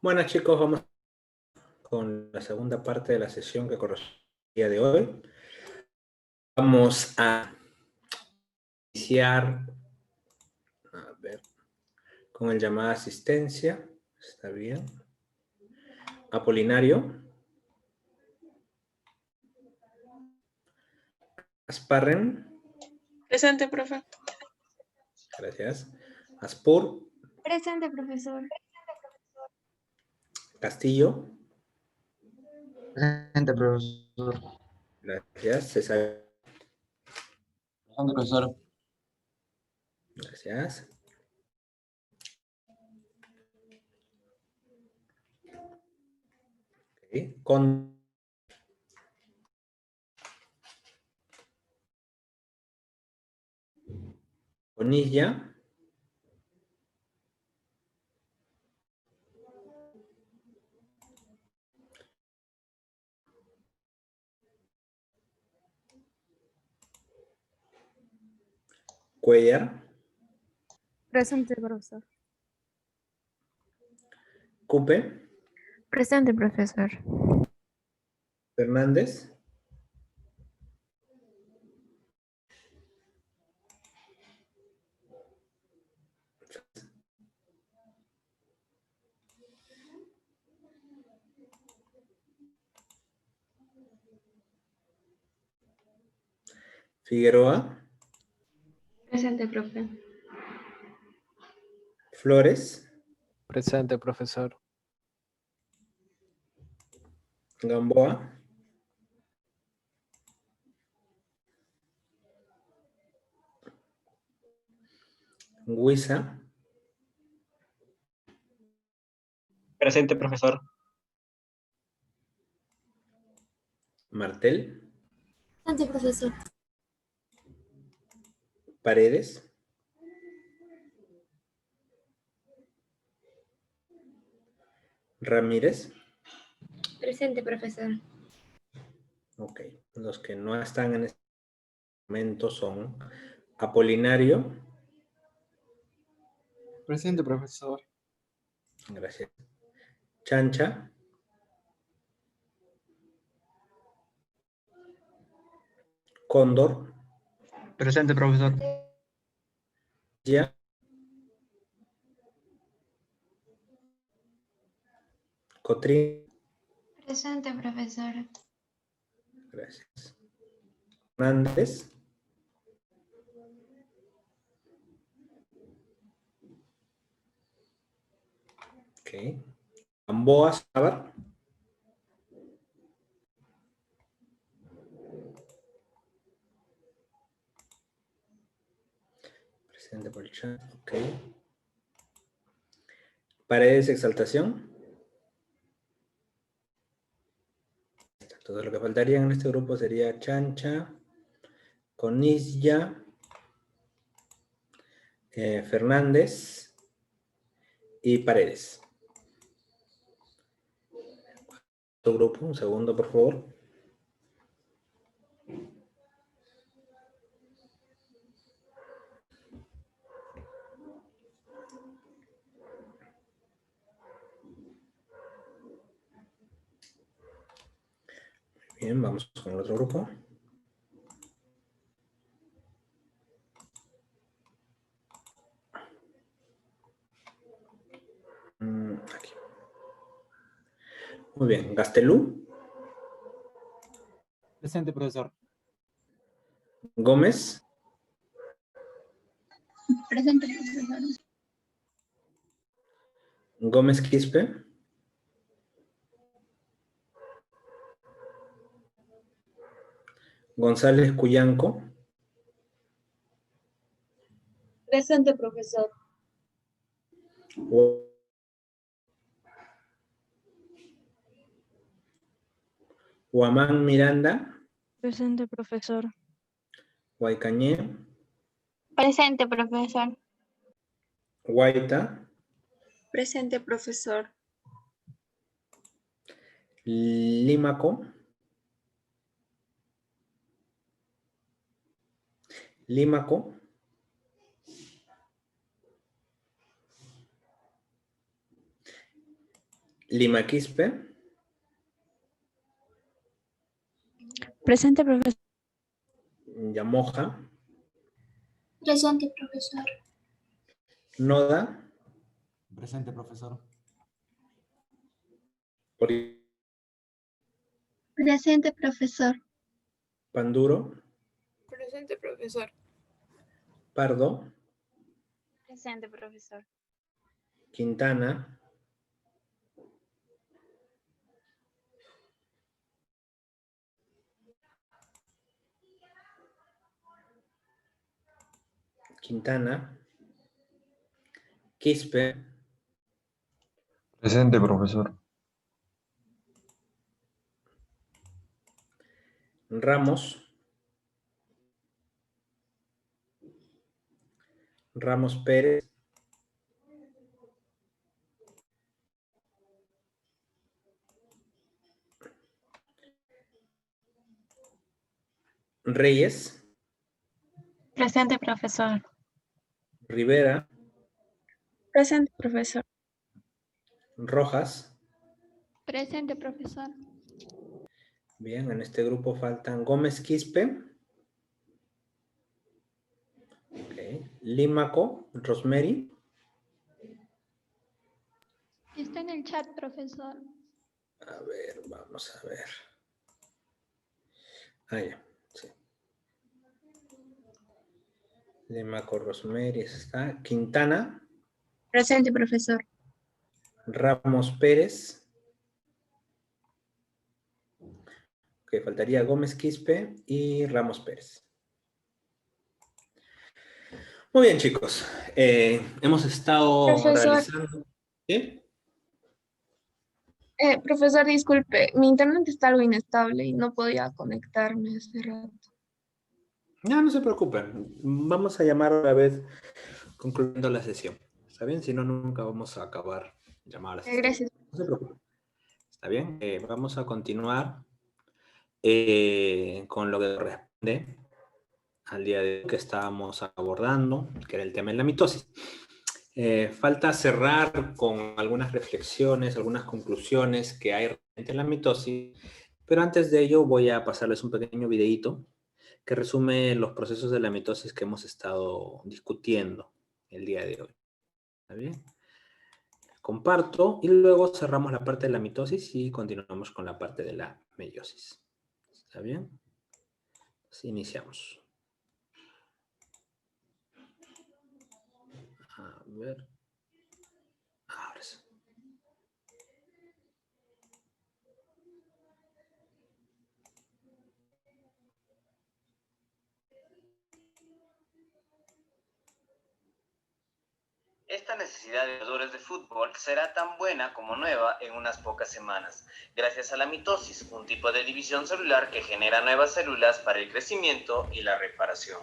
Bueno, chicos, vamos con la segunda parte de la sesión que corresponde al día de hoy. Vamos a iniciar, a ver, con el llamado asistencia. Está bien. Apolinario. Asparren. Presente, profe. Gracias. Aspur. Presente, profesor. Castillo. Presente, profesor. Gracias. César. Presente, profesor. Gracias. Okay. Conilla. Cuellar. Presente, profesor. Cupe. Presente, profesor. Fernández. Figueroa. Presente, profe. Flores. Presente, profesor. Gamboa. Huiza. Presente, profesor. Martel. Presente, profesor. Paredes. Ramírez. Presente, profesor. Ok. Los que no están en este momento son Apolinario. Presente, profesor. Gracias. Chancha. Cóndor. Presente, profesor. Ya. Cotrín. Presente, profesor. Gracias. Hernández. Ok. Gamboa Sábar. Presente por el chat. Ok. Paredes Exaltación. Todo lo que faltaría en este grupo sería Chancha, Conilla, Fernández y Paredes. Otro grupo, un segundo, por favor. Bien, vamos con el otro grupo. Aquí. Muy bien, Gastelú. Presente, profesor. Gómez. Presente, profesor. Gómez Quispe. González Cuyanco. Presente, profesor. Huamán Miranda. Presente, profesor. Huaycañé. Presente, profesor. Guaita. Presente, profesor. Límaco. Límaco. Lima Quispe. Presente, profesor. Yamoja. Presente, profesor. Noda. Presente, profesor. Presente, profesor. Panduro. Presente, profesor. Pardo. Presente, profesor. Quintana. Quintana. Quispe. Presente, profesor. Ramos. Ramos Pérez. Reyes. Presente, profesor. Rivera. Presente, profesor. Rojas. Presente, profesor. Bien, en este grupo faltan Gómez Quispe. Okay. Límaco. Rosemary. Está en el chat, profesor. A ver, vamos a ver. Ah, ya, sí. Límaco, Rosemary, está. Quintana. Presente, profesor. Ramos Pérez. Ok, faltaría Gómez Quispe y Ramos Pérez. Muy bien, chicos. Hemos estado Profesor. realizando... ¿Sí? Profesor, disculpe, mi internet está algo inestable y no podía conectarme hace rato. No, no se preocupen. Vamos a llamar otra vez concluyendo la sesión. ¿Está bien? Si no, nunca vamos a acabar llamar a la sesión. Gracias. No se preocupen. ¿Está bien? Vamos a continuar con lo que corresponde al día de hoy que estábamos abordando, que era el tema de la mitosis. Falta cerrar con algunas reflexiones, algunas conclusiones que hay en la mitosis, pero antes de ello voy a pasarles un pequeño videíto que resume los procesos de la mitosis que hemos estado discutiendo el día de hoy. ¿Está bien? Comparto y luego cerramos la parte de la mitosis y continuamos con la parte de la meiosis. ¿Está bien? Entonces, iniciamos. A ver. Ahora sí. Esta necesidad de jugadores de fútbol será tan buena como nueva en unas pocas semanas, gracias a la mitosis, un tipo de división celular que genera nuevas células para el crecimiento y la reparación.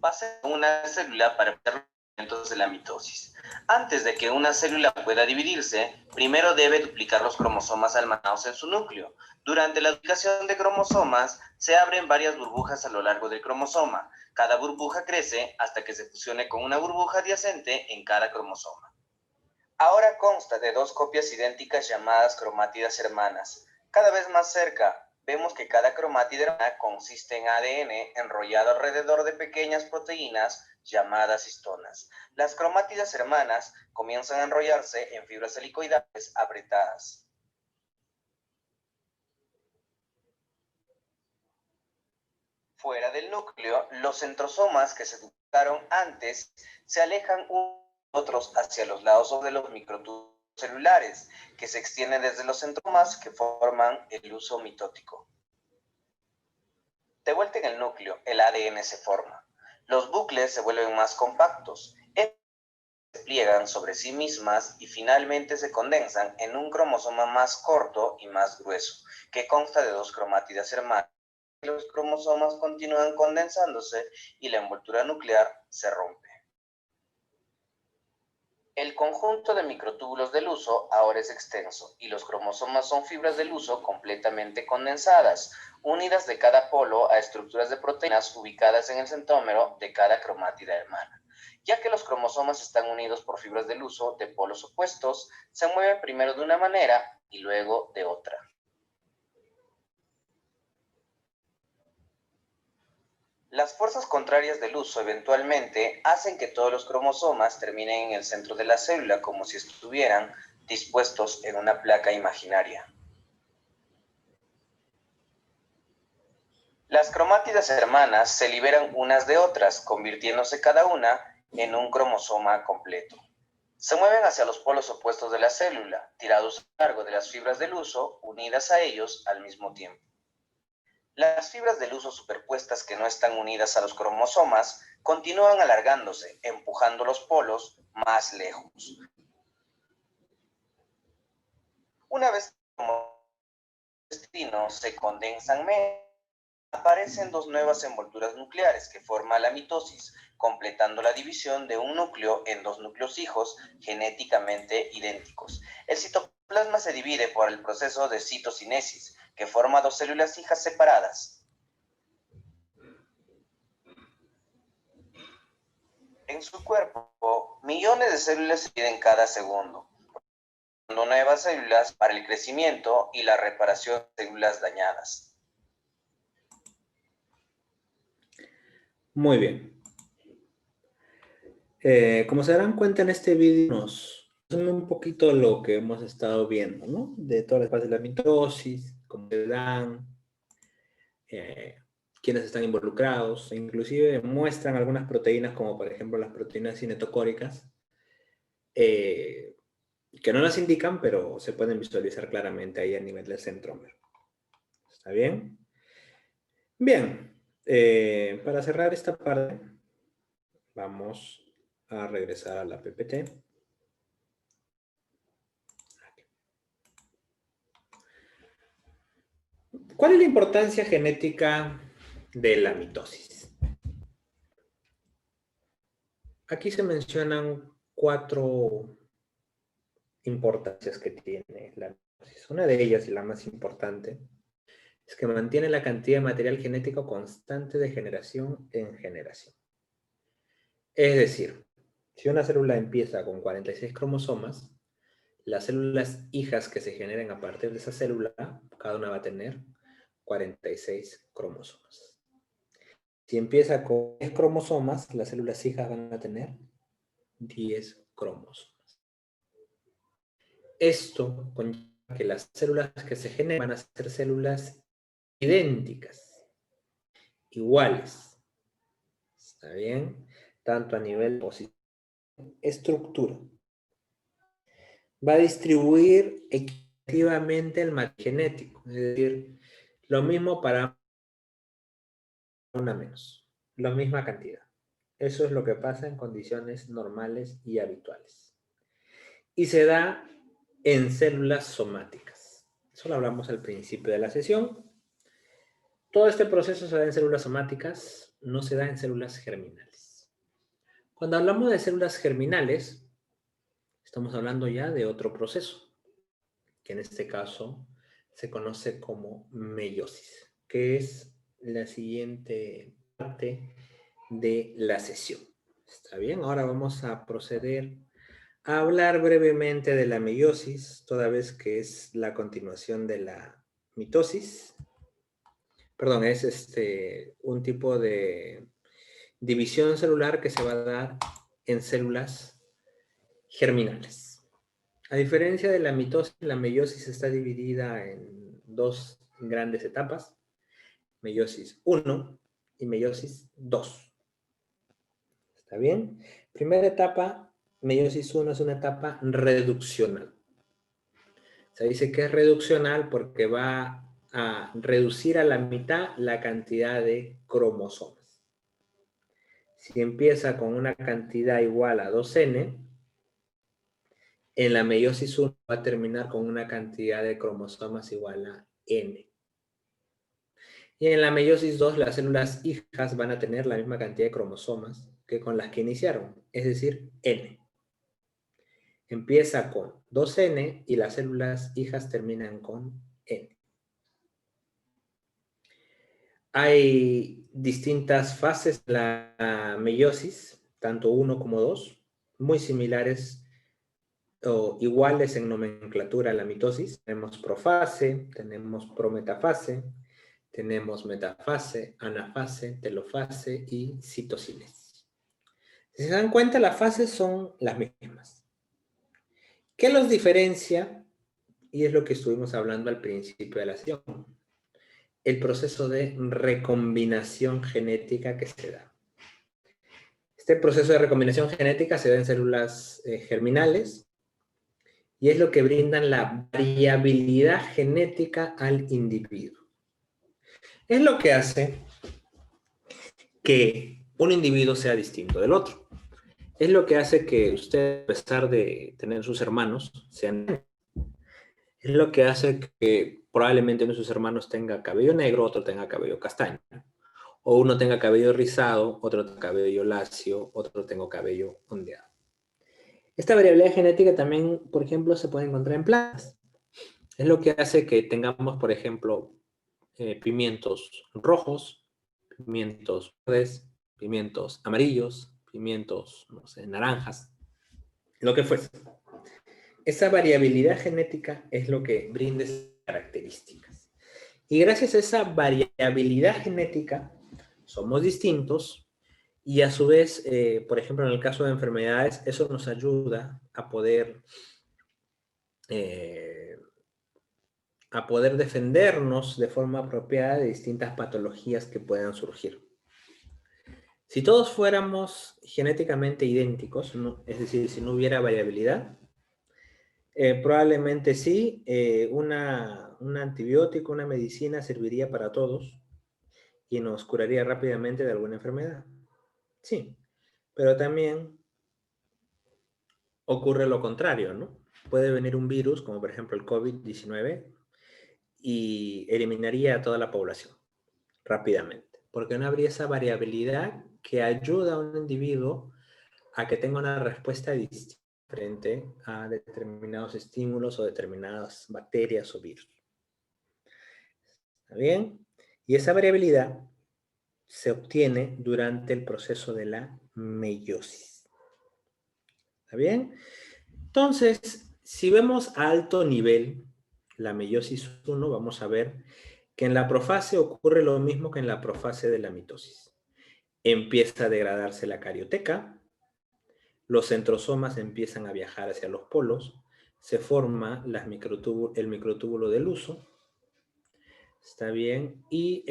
Pasa una célula para los movimientos de la mitosis. Antes de que una célula pueda dividirse, primero debe duplicar los cromosomas almacenados en su núcleo. Durante la duplicación de cromosomas, se abren varias burbujas a lo largo del cromosoma. Cada burbuja crece hasta que se fusione con una burbuja adyacente en cada cromosoma. Ahora consta de dos copias idénticas llamadas cromátidas hermanas. Cada vez más cerca, vemos que cada cromátida hermana consiste en ADN enrollado alrededor de pequeñas proteínas llamadas histonas. Las cromátidas hermanas comienzan a enrollarse en fibras helicoidales apretadas. Fuera del núcleo, los centrosomas que se duplicaron antes se alejan otros hacia los lados de los microtúbulos celulares, que se extienden desde los centrosomas que forman el huso mitótico. De vuelta en el núcleo, el ADN se forma. Los bucles se vuelven más compactos, se pliegan sobre sí mismas y finalmente se condensan en un cromosoma más corto y más grueso, que consta de dos cromátidas hermanas. Los cromosomas continúan condensándose y la envoltura nuclear se rompe. El conjunto de microtúbulos del huso ahora es extenso y los cromosomas son fibras del huso completamente condensadas, unidas de cada polo a estructuras de proteínas ubicadas en el centrómero de cada cromátida hermana. Ya que los cromosomas están unidos por fibras del uso de polos opuestos, se mueven primero de una manera y luego de otra. Las fuerzas contrarias del uso eventualmente hacen que todos los cromosomas terminen en el centro de la célula como si estuvieran dispuestos en una placa imaginaria. Las cromátidas hermanas se liberan unas de otras, convirtiéndose cada una en un cromosoma completo. Se mueven hacia los polos opuestos de la célula, tirados a lo largo de las fibras del uso, unidas a ellos al mismo tiempo. Las fibras del uso superpuestas que no están unidas a los cromosomas continúan alargándose, empujando los polos más lejos. Una vez que los destinos se condensan menos, aparecen dos nuevas envolturas nucleares que forman la mitosis, completando la división de un núcleo en dos núcleos hijos genéticamente idénticos. El citoplasma se divide por el proceso de citocinesis, que forma dos células hijas separadas. En su cuerpo, millones de células se dividen cada segundo, formando nuevas células para el crecimiento y la reparación de células dañadas. Muy bien. Como se darán cuenta en este vídeo, nos resume un poquito lo que hemos estado viendo, ¿no? De todas las fases de la mitosis, cómo se dan, quiénes están involucrados, e inclusive muestran algunas proteínas, como por ejemplo las proteínas cinetocóricas, que no las indican, pero se pueden visualizar claramente ahí a nivel del centrómero. ¿Está bien? Bien, para cerrar esta parte, vamos a regresar a la PPT. ¿Cuál es la importancia genética de la mitosis? Aquí se mencionan 4 importancias que tiene la mitosis. Una de ellas, y la más importante, es que mantiene la cantidad de material genético constante de generación en generación. Es decir, si una célula empieza con 46 cromosomas, las células hijas que se generen a partir de esa célula, cada una va a tener 46 cromosomas. Si empieza con 10 cromosomas, las células hijas van a tener 10 cromosomas. Esto conlleva que las células que se generen van a ser células idénticas, iguales. ¿Está bien? Tanto a nivel posición, estructura. Va a distribuir equitativamente el material genético, es decir, lo mismo para una menos, la misma cantidad. Eso es lo que pasa en condiciones normales y habituales. Y se da en células somáticas. Eso lo hablamos al principio de la sesión. Todo este proceso se da en células somáticas, no se da en células germinales. Cuando hablamos de células germinales, estamos hablando ya de otro proceso, que en este caso se conoce como meiosis, que es la siguiente parte de la sesión. ¿Está bien? Ahora vamos a proceder a hablar brevemente de la meiosis, toda vez que es la continuación de la mitosis. Perdón, es un tipo de división celular que se va a dar en células germinales. A diferencia de la mitosis, la meiosis está dividida en 2 grandes etapas, meiosis 1 y meiosis 2. ¿Está bien? Primera etapa, meiosis 1 es una etapa reduccional. Se dice que es reduccional porque va a reducir a la mitad la cantidad de cromosomas. Si empieza con una cantidad igual a 2n, en la meiosis 1 va a terminar con una cantidad de cromosomas igual a n. Y en la meiosis 2 las células hijas van a tener la misma cantidad de cromosomas que con las que iniciaron, es decir, n. Empieza con 2n y las células hijas terminan con n. Hay distintas fases de la meiosis tanto 1 como 2, muy similares o iguales en nomenclatura a la mitosis. Tenemos profase, tenemos prometafase, tenemos metafase, anafase, telofase y citocinesis. Si se dan cuenta, las fases son las mismas. ¿Qué los diferencia? Y es lo que estuvimos hablando al principio de la sesión. El proceso de recombinación genética que se da. Este proceso de recombinación genética se da en células germinales y es lo que brindan la variabilidad genética al individuo. Es lo que hace que un individuo sea distinto del otro. Es lo que hace que usted, a pesar de tener sus hermanos, sean... Es lo que hace que probablemente uno de sus hermanos tenga cabello negro, otro tenga cabello castaño. O uno tenga cabello rizado, otro tenga cabello lacio, otro tenga cabello ondeado. Esta variabilidad genética también, por ejemplo, se puede encontrar en plantas. Es lo que hace que tengamos, por ejemplo, pimientos rojos, pimientos verdes, pimientos amarillos, pimientos, no sé, naranjas, lo que fuese. Esa variabilidad genética es lo que brinda esas características. Y gracias a esa variabilidad genética, somos distintos y a su vez, por ejemplo, en el caso de enfermedades, eso nos ayuda a poder defendernos de forma apropiada de distintas patologías que puedan surgir. Si todos fuéramos genéticamente idénticos, es decir, si no hubiera variabilidad, probablemente sí, un antibiótico, una medicina serviría para todos y nos curaría rápidamente de alguna enfermedad. Sí, pero también ocurre lo contrario, ¿no? Puede venir un virus, como por ejemplo el COVID-19, y eliminaría a toda la población rápidamente, porque no habría esa variabilidad que ayuda a un individuo a que tenga una respuesta distinta frente a determinados estímulos o determinadas bacterias o virus. ¿Está bien? Y esa variabilidad se obtiene durante el proceso de la meiosis. ¿Está bien? Entonces, si vemos a alto nivel la meiosis 1, vamos a ver que en la profase ocurre lo mismo que en la profase de la mitosis. Empieza a degradarse la carioteca, los centrosomas empiezan a viajar hacia los polos, se forma el microtúbulo del huso, ¿está bien? Y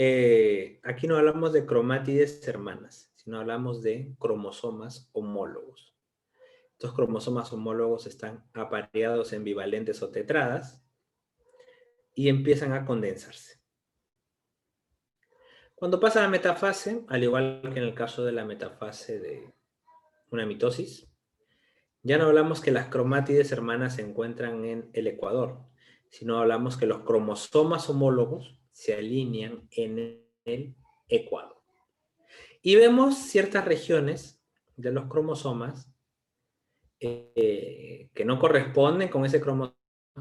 aquí no hablamos de cromátides hermanas, sino hablamos de cromosomas homólogos. Estos cromosomas homólogos están apareados en bivalentes o tetradas y empiezan a condensarse. Cuando pasa a la metafase, al igual que en el caso de la metafase de una mitosis, ya no hablamos que las cromátides hermanas se encuentran en el ecuador, sino hablamos que los cromosomas homólogos se alinean en el ecuador. Y vemos ciertas regiones de los cromosomas que no corresponden con ese cromosoma,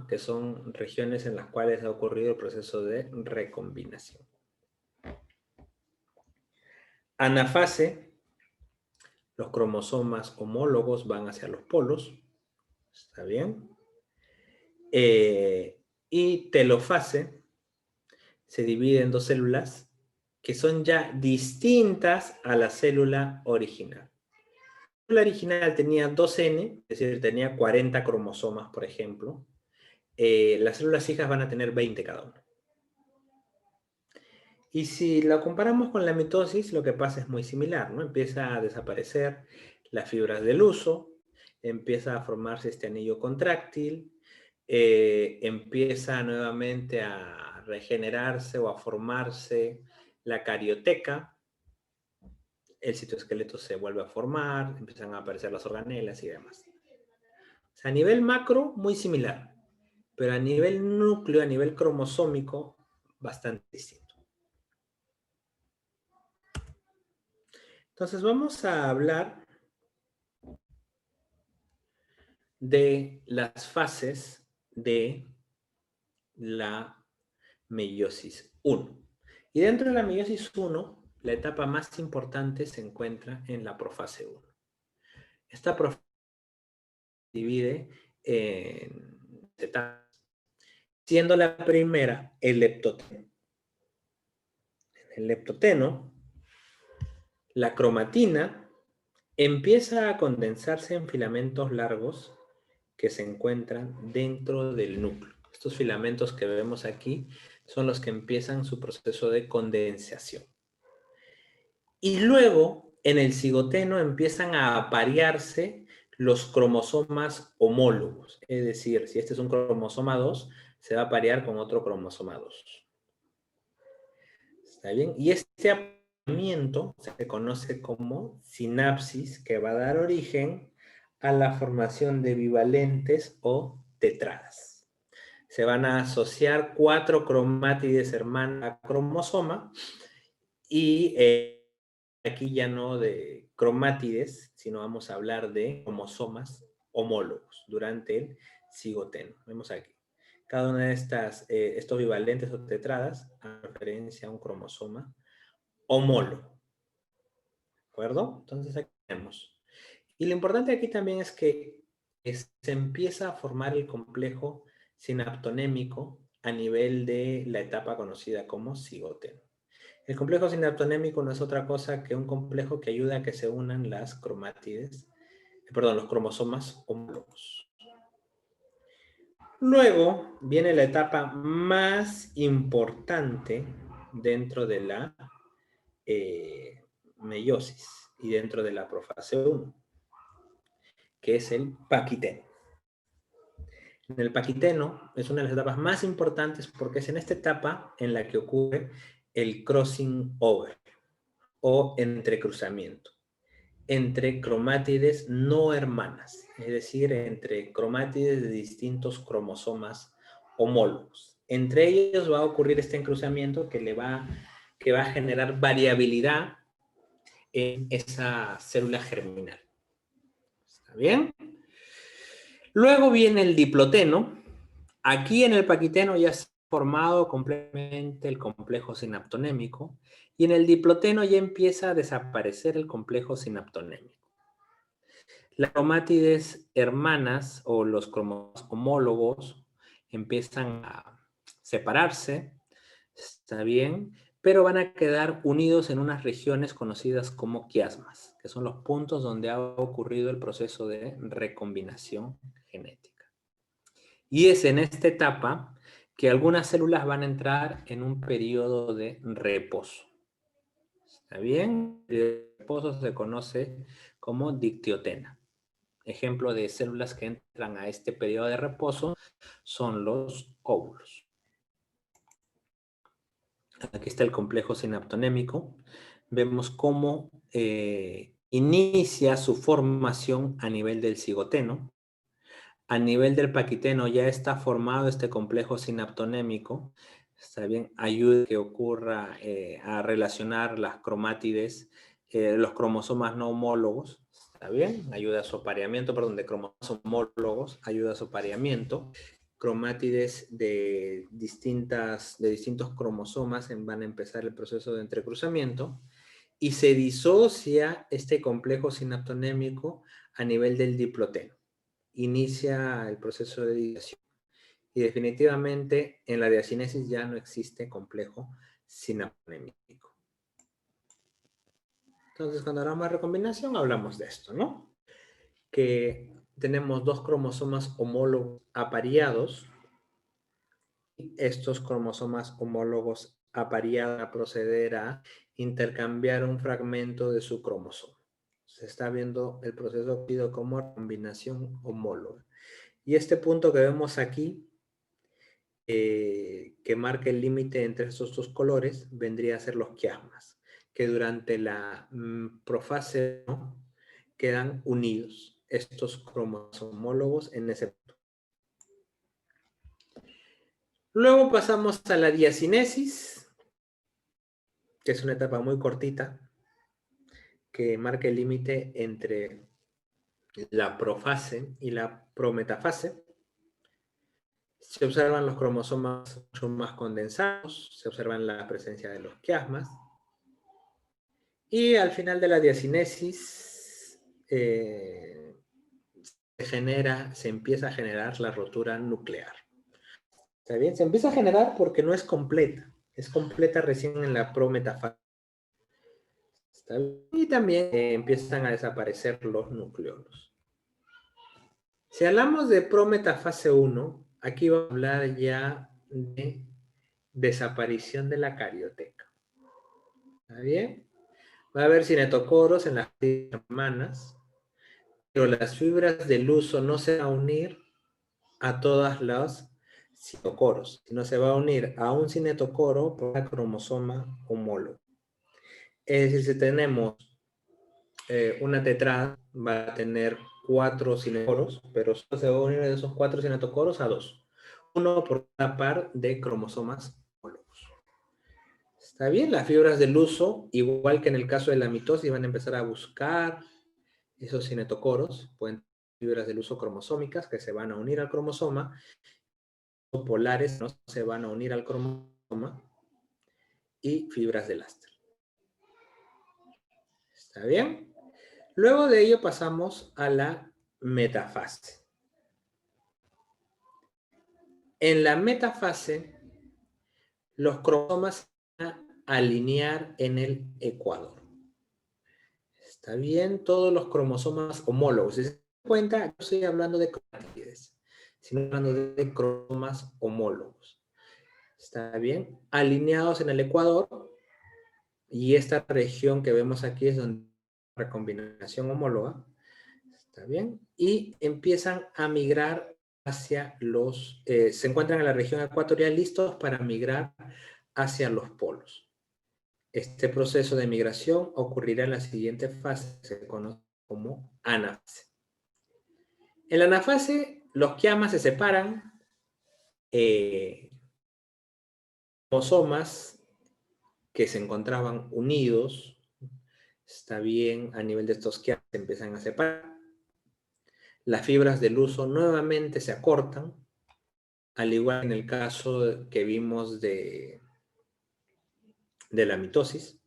que son regiones en las cuales ha ocurrido el proceso de recombinación. Anafase, los cromosomas homólogos van hacia los polos, ¿está bien? Y telofase se divide en dos células que son ya distintas a la célula original. La célula original tenía 2N, es decir, tenía 40 cromosomas, por ejemplo. Las células hijas van a tener 20 cada una. Y si la comparamos con la mitosis, lo que pasa es muy similar, ¿no? Empieza a desaparecer las fibras del huso, empieza a formarse este anillo contráctil, empieza nuevamente a regenerarse o a formarse la carioteca, el citoesqueleto se vuelve a formar, empiezan a aparecer las organelas y demás. O sea, a nivel macro, muy similar, pero a nivel núcleo, a nivel cromosómico, bastante distinto. Entonces vamos a hablar de las fases de la meiosis 1. Y dentro de la meiosis 1, la etapa más importante se encuentra en la profase 1. Esta profase se divide en etapas, siendo la primera el leptoteno. En el leptoteno, la cromatina empieza a condensarse en filamentos largos que se encuentran dentro del núcleo. Estos filamentos que vemos aquí son los que empiezan su proceso de condensación. Y luego, en el cigoteno empiezan a aparearse los cromosomas homólogos. Es decir, si este es un cromosoma 2, se va a aparear con otro cromosoma 2. ¿Está bien? Y este apareamiento se conoce como sinapsis, que va a dar origen a la formación de bivalentes o tetradas. Se van a asociar 4 cromátides hermanas a cromosoma y aquí ya no de cromátides, sino vamos a hablar de cromosomas homólogos durante el cigoteno. Vemos aquí. Cada una de estos bivalentes o tetradas hace referencia a un cromosoma homólogo. ¿De acuerdo? Entonces aquí tenemos. Y lo importante aquí también es que se empieza a formar el complejo sinaptonémico a nivel de la etapa conocida como cigoteno. El complejo sinaptonémico no es otra cosa que un complejo que ayuda a que se unan las cromátides, los cromosomas homólogos. Luego viene la etapa más importante dentro de la meiosis y dentro de la profase 1, que es el paquiteno. En el paquiteno es una de las etapas más importantes porque es en esta etapa en la que ocurre el crossing over o entrecruzamiento entre cromátides no hermanas, es decir, entre cromátides de distintos cromosomas homólogos. Entre ellos va a ocurrir este encruzamiento que va a generar variabilidad en esa célula germinal. ¿Está bien? Luego viene el diploteno. Aquí en el paquiteno ya se ha formado completamente el complejo sinaptonémico y en el diploteno ya empieza a desaparecer el complejo sinaptonémico. Las cromátides hermanas o los cromosomas homólogos empiezan a separarse, está bien, pero van a quedar unidos en unas regiones conocidas como quiasmas, que son los puntos donde ha ocurrido el proceso de recombinación genética. Y es en esta etapa que algunas células van a entrar en un periodo de reposo. ¿Está bien? El reposo se conoce como dictiotena. Ejemplo de células que entran a este periodo de reposo son los óvulos. Aquí está el complejo sinaptonémico. Vemos cómo inicia su formación a nivel del cigoteno. A nivel del paquiteno ya está formado este complejo sinaptonémico. Está bien, ayuda a que ocurra a relacionar las cromátides, los cromosomas no homólogos. Está bien, ayuda a su apareamiento, de cromosomas homólogos, ayuda a su apareamiento. Cromátides de distintos cromosomas van a empezar el proceso de entrecruzamiento y se disocia este complejo sinaptonémico a nivel del diploteno. Inicia el proceso de dilación. Y definitivamente en la diacinesis ya no existe complejo sinaptonémico. Entonces, cuando hablamos de recombinación, hablamos de esto, ¿no? Que tenemos 2 cromosomas homólogos apareados. Estos cromosomas homólogos apareados van a proceder a intercambiar un fragmento de su cromosoma. Se está viendo el proceso conocido como combinación homóloga. Y este punto que vemos aquí, que marca el límite entre estos 2 colores, vendría a ser los quiasmas, que durante la profase 1 quedan unidos estos cromosomas homólogos en ese punto. Luego pasamos a la diacinesis, que es una etapa muy cortita, que marca el límite entre la profase y la prometafase. Se observan los cromosomas mucho más condensados, se observa la presencia de los quiasmas. Y al final de la diacinesis se empieza a generar la rotura nuclear. ¿Está bien? Se empieza a generar porque no es completa. Es completa recién en la prometafase. ¿Está bien? Y también empiezan a desaparecer los nucleolos. Si hablamos de prometafase 1, aquí vamos a hablar ya de desaparición de la carioteca. ¿Está bien? Va a haber cinetocoros en las hermanas, pero las fibras del uso no se van a unir a todas las cinetocoros, sino se va a unir a un cinetocoro por una cromosoma homólogo. Es decir, si tenemos una tetrada, va a tener 4 cinetocoros, pero solo se va a unir de esos 4 cinetocoros a 2. Uno por cada par de cromosomas homólogos. ¿Está bien? Las fibras del uso, igual que en el caso de la mitosis, van a empezar a buscar esos cinetocoros. Pueden ser fibras del uso cromosómicas que se van a unir al cromosoma, o polares no se van a unir al cromosoma, y fibras de Laster. ¿Está bien? Luego de ello pasamos a la metafase. En la metafase, los cromosomas se van a alinear en el ecuador. ¿Está bien? Todos los cromosomas homólogos. Si se dan cuenta, no estoy hablando de cromátides, sino hablando de cromosomas homólogos. ¿Está bien? Alineados en el ecuador, y esta región que vemos aquí es donde la recombinación homóloga. ¿Está bien? Y empiezan a migrar hacia los... se encuentran en la región ecuatorial listos para migrar hacia los polos. Este proceso de migración ocurrirá en la siguiente fase, se conoce como anafase. En la anafase, los quiamas se separan, cromosomas que se encontraban unidos, está bien, a nivel de estos quiamas se empiezan a separar. Las fibras del uso nuevamente se acortan, al igual que en el caso que vimos de la mitosis.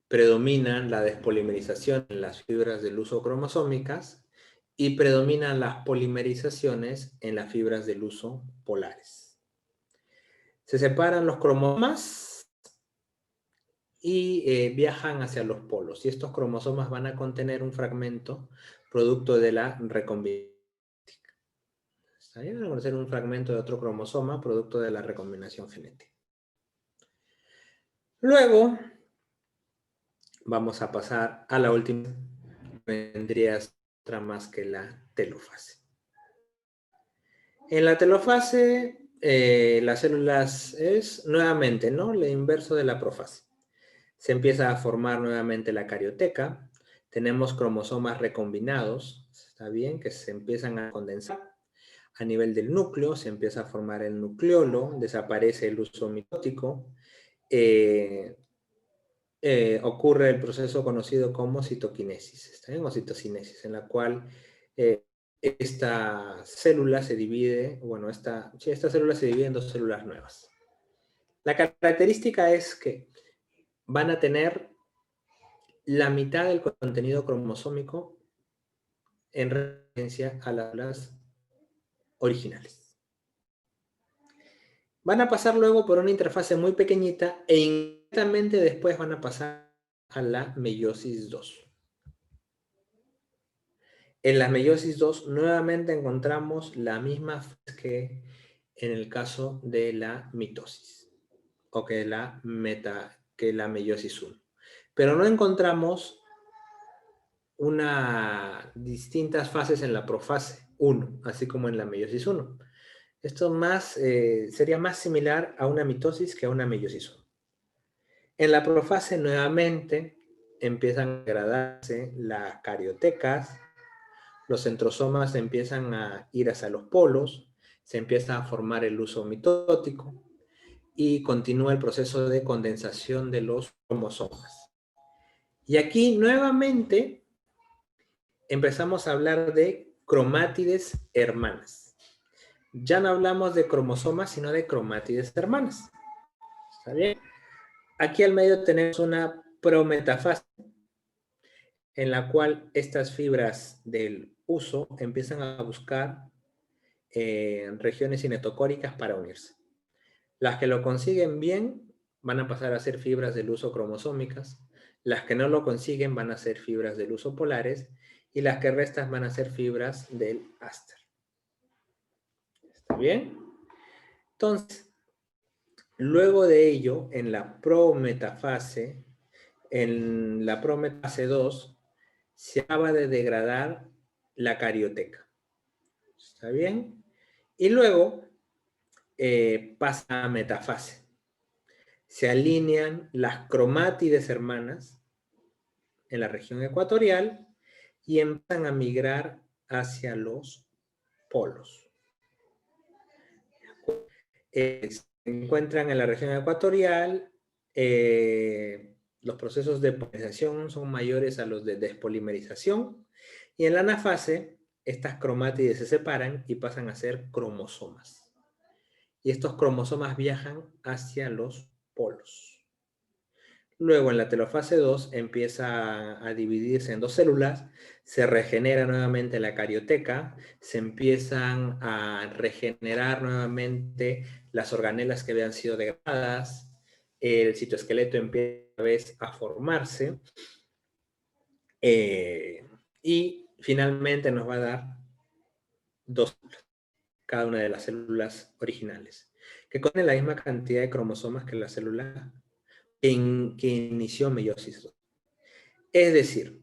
Predominan la despolimerización en las fibras del uso cromosómicas y predominan las polimerizaciones en las fibras del uso polares. Se separan los cromosomas y viajan hacia los polos. Y estos cromosomas van a contener un fragmento producto de la recombinación. ¿Está bien? Van a conocer un fragmento de otro cromosoma producto de la recombinación genética. Luego vamos a pasar a la última, vendría otra más que la telofase. En la telofase, las células es nuevamente, ¿no?, lo inverso de la profase. Se empieza a formar nuevamente la carioteca, tenemos cromosomas recombinados, ¿está bien?, que se empiezan a condensar. A nivel del núcleo se empieza a formar el nucleolo, desaparece el uso mitótico, ocurre el proceso conocido como citoquinesis, ¿está bien?, o citocinesis, en la cual esta célula se divide, bueno, esta célula se divide en 2 células nuevas. La característica es que van a tener la mitad del contenido cromosómico en referencia a las células originales. Van a pasar luego por una interfase muy pequeñita e inmediatamente después van a pasar a la meiosis 2. En la meiosis 2 nuevamente encontramos la misma fase que en el caso de la mitosis o que la meiosis 1. Pero no encontramos distintas fases en la profase 1, así como en la meiosis 1. Esto sería más similar a una mitosis que a una meiosis 1. En la profase nuevamente empiezan a degradarse las cariotecas, los centrosomas empiezan a ir hacia los polos, se empieza a formar el uso mitótico y continúa el proceso de condensación de los cromosomas. Y aquí nuevamente empezamos a hablar de cromátides hermanas. Ya no hablamos de cromosomas, sino de cromátides hermanas. ¿Está bien? Aquí al medio tenemos una prometafase. en la cual estas fibras del uso empiezan a buscar regiones cinetocóricas para unirse. Las que lo consiguen bien van a pasar a ser fibras del uso cromosómicas, las que no lo consiguen van a ser fibras del uso polares y las que restan van a ser fibras del áster. ¿Está bien? Entonces, luego de ello, en la prometafase 2, se acaba de degradar la carioteca. ¿Está bien? Y luego pasa a metafase. Se alinean las cromátides hermanas en la región ecuatorial y empiezan a migrar hacia los polos. Se encuentran en la región ecuatorial, los procesos de polinización son mayores a los de despolimerización, y en la anafase estas cromátides se separan y pasan a ser cromosomas. Y estos cromosomas viajan hacia los polos. Luego en la telofase 2 empieza a dividirse en dos células, se regenera nuevamente la carioteca, se empiezan a regenerar nuevamente las organelas que habían sido degradadas, el citoesqueleto empieza otra vez a formarse y finalmente nos va a dar dos células, cada una de las células originales, que contienen la misma cantidad de cromosomas que la célula que inició meiosis 2. Es decir,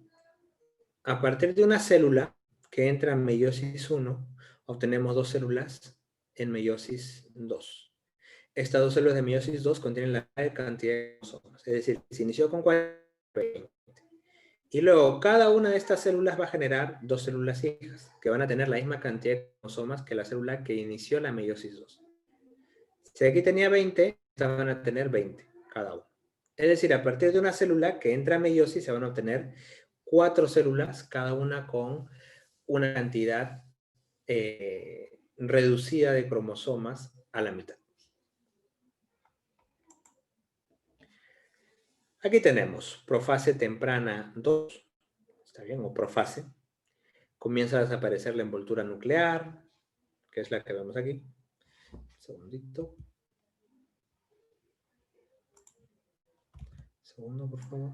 a partir de una célula que entra en meiosis 1, obtenemos dos células en meiosis 2. Estas dos células de meiosis 2 contienen la cantidad de cromosomas, es decir, se inició con 40. Y luego cada una de estas células va a generar dos células hijas, que van a tener la misma cantidad de cromosomas que la célula que inició la meiosis 2. Si aquí tenía 20, estas van a tener 20 cada una. Es decir, a partir de una célula que entra a meiosis se van a obtener 4 células, cada una con una cantidad reducida de cromosomas a la mitad. Aquí tenemos profase temprana 2, ¿está bien? O profase. Comienza a desaparecer la envoltura nuclear, que es la que vemos aquí. Un segundito. Segundo, por favor.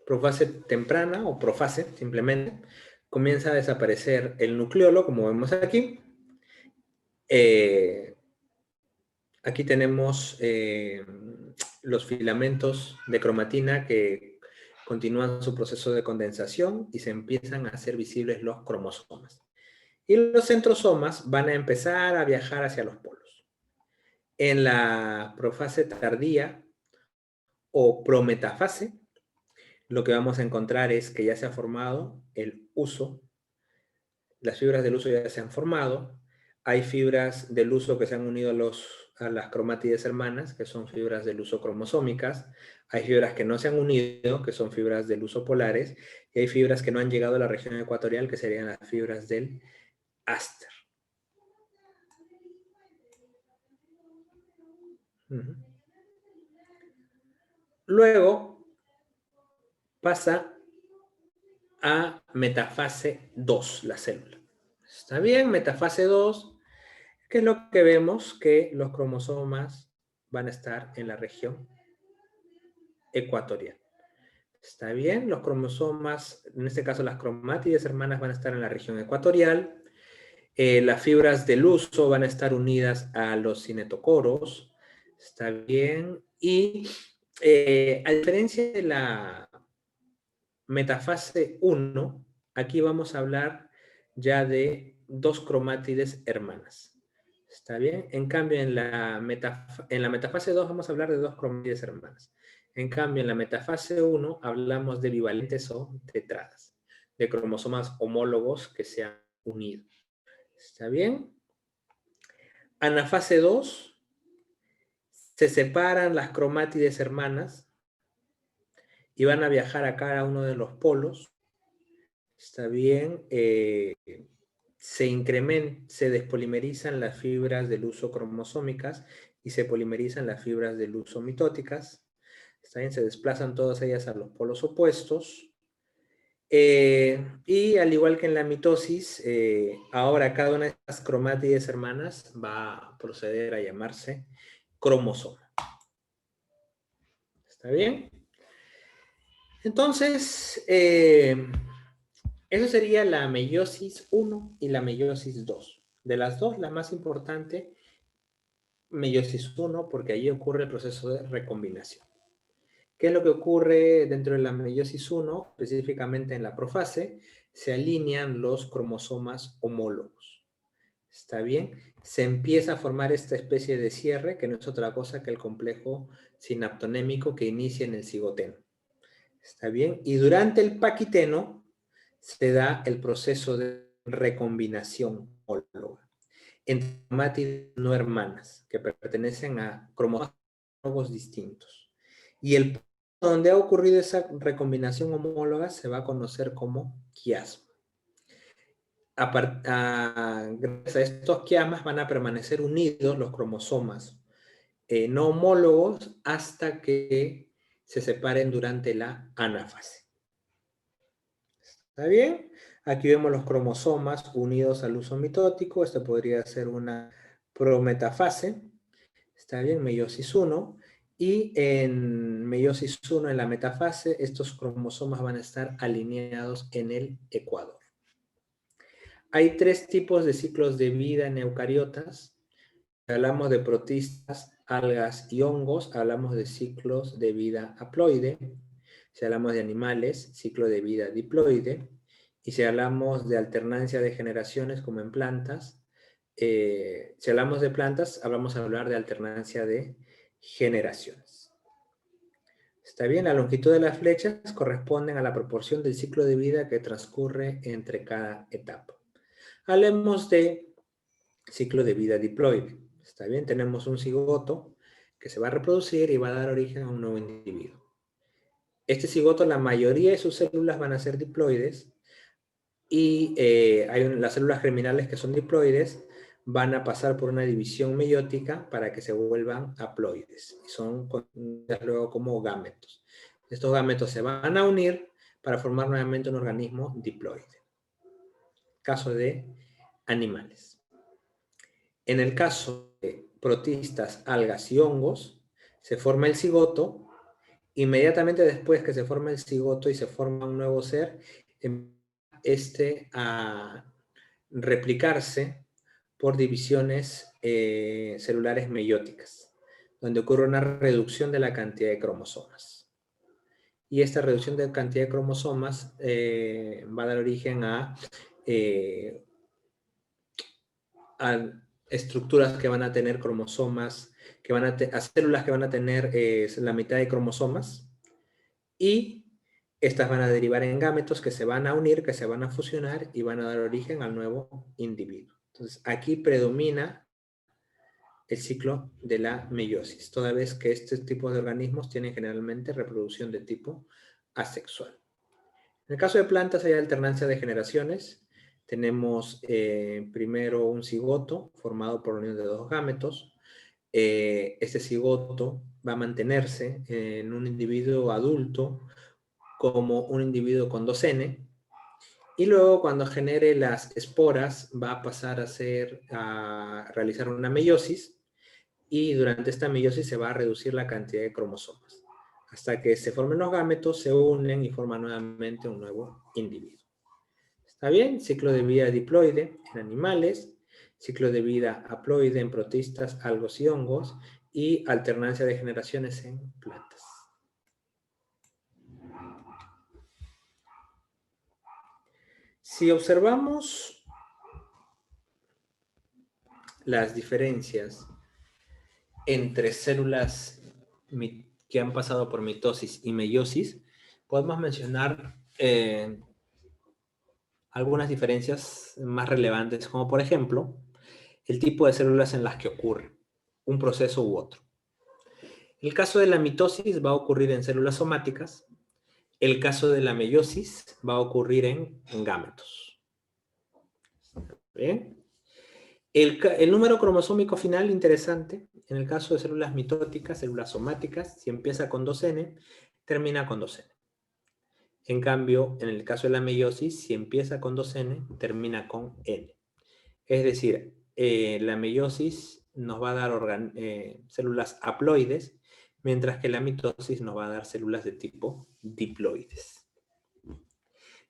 Profase temprana o profase, simplemente, comienza a desaparecer el nucleolo, como vemos aquí. Aquí tenemos los filamentos de cromatina que continúan su proceso de condensación y se empiezan a hacer visibles los cromosomas. Y los centrosomas van a empezar a viajar hacia los polos. En la profase tardía o prometafase, lo que vamos a encontrar es que ya se ha formado el uso, las fibras del uso ya se han formado, hay fibras del uso que se han unido a las cromátides hermanas, que son fibras del uso cromosómicas, hay fibras que no se han unido, que son fibras del uso polares, y hay fibras que no han llegado a la región ecuatorial, que serían las fibras del áster. Luego pasa a metafase 2, la célula. ¿Está bien? Metafase 2, que es lo que vemos, que los cromosomas van a estar en la región ecuatorial. ¿Está bien? Los cromosomas, en este caso las cromátides hermanas, van a estar en la región ecuatorial. Las fibras del uso van a estar unidas a los cinetocoros. ¿Está bien? Y a diferencia de la metafase 1, aquí vamos a hablar ya de dos cromátides hermanas. ¿Está bien? En cambio, en la metafase 2 vamos a hablar de dos cromátides hermanas. En cambio, en la metafase 1 hablamos de bivalentes o tetradas, de cromosomas homólogos que se han unido. ¿Está bien? Anafase 2, se separan las cromátides hermanas y van a viajar a cada uno de los polos. Está bien. Se despolimerizan las fibras del uso cromosómicas y se polimerizan las fibras del uso mitóticas. Está bien, se desplazan todas ellas a los polos opuestos. Y al igual que en la mitosis, ahora cada una de estas cromátides hermanas va a proceder a llamarse cromosoma. ¿Está bien? Entonces, eso sería la meiosis 1 y la meiosis 2. De las dos, la más importante, meiosis 1, porque allí ocurre el proceso de recombinación. ¿Qué es lo que ocurre dentro de la meiosis 1? Específicamente en la profase, se alinean los cromosomas homólogos. ¿Está bien? Se empieza a formar esta especie de cierre, que no es otra cosa que el complejo sinaptonémico que inicia en el cigoteno. ¿Está bien? Y durante el paquiteno se da el proceso de recombinación homóloga entre cromátides no hermanas que pertenecen a cromosomas distintos. Y el punto donde ha ocurrido esa recombinación homóloga se va a conocer como quiasma. Gracias a estos quiasmas van a permanecer unidos los cromosomas no homólogos hasta que se separen durante la anáfase. ¿Está bien? Aquí vemos los cromosomas unidos al uso mitótico. Esto podría ser una prometafase. ¿Está bien? Meiosis 1. Y en meiosis 1, en la metafase, estos cromosomas van a estar alineados en el ecuador. Hay 3 tipos de ciclos de vida en eucariotas. Hablamos de protistas, algas y hongos, hablamos de ciclos de vida haploide. Si hablamos de animales, ciclo de vida diploide. Y si hablamos de alternancia de generaciones, como en plantas, si hablamos de plantas, vamos a hablar de alternancia de generaciones. ¿Está bien? La longitud de las flechas corresponden a la proporción del ciclo de vida que transcurre entre cada etapa. Hablemos de ciclo de vida diploide. ¿Está bien? Tenemos un cigoto que se va a reproducir y va a dar origen a un nuevo individuo. Este cigoto, la mayoría de sus células van a ser diploides y las células germinales que son diploides van a pasar por una división meiótica para que se vuelvan haploides. Y son conocidas luego como gametos. Estos gametos se van a unir para formar nuevamente un organismo diploide. Caso de animales. En el caso de protistas, algas y hongos, se forma el cigoto. Inmediatamente después que se forma el cigoto y se forma un nuevo ser, a replicarse por divisiones celulares meióticas, donde ocurre una reducción de la cantidad de cromosomas. Y esta reducción de cantidad de cromosomas va a dar origen a estructuras que van a tener cromosomas, a células que van a tener la mitad de cromosomas, y estas van a derivar en gametos que se van a unir, que se van a fusionar y van a dar origen al nuevo individuo. Entonces, aquí predomina el ciclo de la meiosis, toda vez que este tipo de organismos tienen generalmente reproducción de tipo asexual. En el caso de plantas hay alternancia de generaciones. Tenemos primero un cigoto formado por la unión de 2 gametos. Este cigoto va a mantenerse en un individuo adulto como un individuo con 2N, y luego cuando genere las esporas va a pasar a realizar una meiosis, y durante esta meiosis se va a reducir la cantidad de cromosomas, hasta que se formen los gametos, se unen y forman nuevamente un nuevo individuo. ¿Está bien? Ciclo de vida diploide en animales, ciclo de vida haploide en protistas, algos y hongos, y alternancia de generaciones en plantas. Si observamos las diferencias entre células que han pasado por mitosis y meiosis, podemos mencionar algunas diferencias más relevantes, como por ejemplo, el tipo de células en las que ocurre un proceso u otro. El caso de la mitosis va a ocurrir en células somáticas, El caso de la meiosis va a ocurrir en gametos. ¿Bien? El número cromosómico final, interesante, en el caso de células mitóticas, células somáticas, si empieza con 2N, termina con 2N. En cambio, en el caso de la meiosis, si empieza con 2N, termina con N. Es decir, la meiosis nos va a dar células haploides, mientras que la mitosis nos va a dar células de tipo diploides.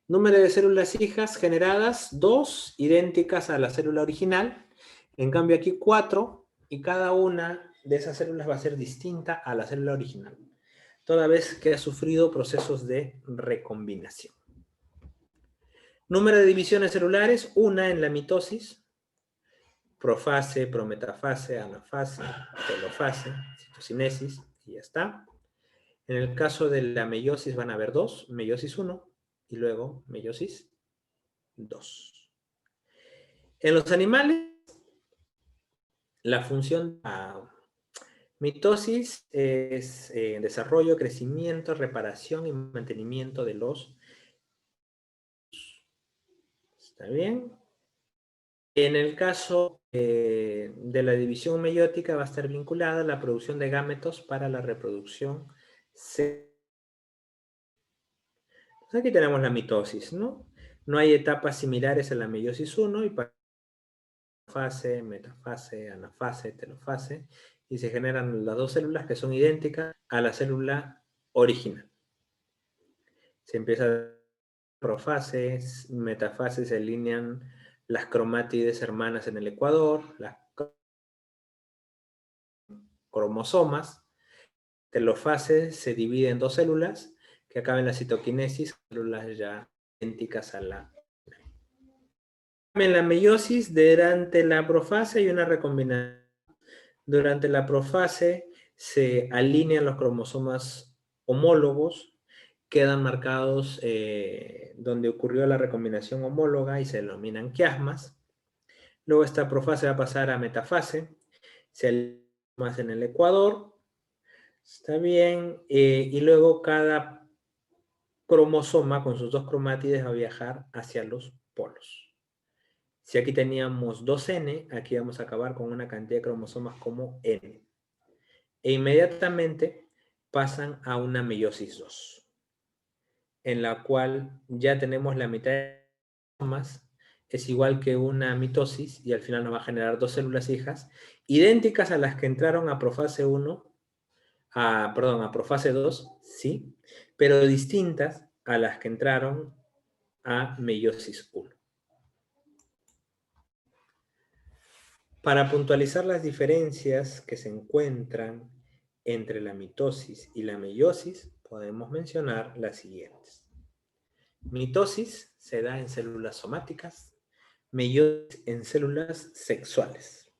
Número de células hijas generadas, 2, idénticas a la célula original. En cambio aquí 4, y cada una de esas células va a ser distinta a la célula original, toda vez que ha sufrido procesos de recombinación. Número de divisiones celulares, 1 en la mitosis, profase, prometafase, anafase, telofase, citocinesis, y ya está. En el caso de la meiosis van a haber 2, meiosis 1, y luego meiosis 2. En los animales, la función mitosis es desarrollo, crecimiento, reparación y mantenimiento de los... ¿Está bien? En el caso de la división meiótica va a estar vinculada a la producción de gametos para la reproducción. Entonces aquí tenemos la mitosis, ¿no? No hay etapas similares a la meiosis 1 y para fase, metafase, anafase, telofase, y se generan las dos células que son idénticas a la célula original. Se empieza profase, metafase, se alinean las cromátides hermanas en el ecuador, las cromosomas. Telofase se divide en dos células que acaban en la citoquinesis, células ya idénticas a la... En la meiosis, durante la profase hay una recombinación. Durante la profase se alinean los cromosomas homólogos, quedan marcados donde ocurrió la recombinación homóloga y se denominan quiasmas. Luego esta profase va a pasar a metafase, se alinean más en el ecuador, está bien, y luego cada cromosoma con sus dos cromátides va a viajar hacia los polos. Si aquí teníamos 2N, aquí vamos a acabar con una cantidad de cromosomas como N. E inmediatamente pasan a una meiosis 2, en la cual ya tenemos la mitad de cromosomas, es igual que una mitosis, y al final nos va a generar dos células hijas, idénticas a las que entraron a profase 1, a profase 2, sí, pero distintas a las que entraron a meiosis 1. Para puntualizar las diferencias que se encuentran entre la mitosis y la meiosis, podemos mencionar las siguientes. Mitosis se da en células somáticas, meiosis en células sexuales.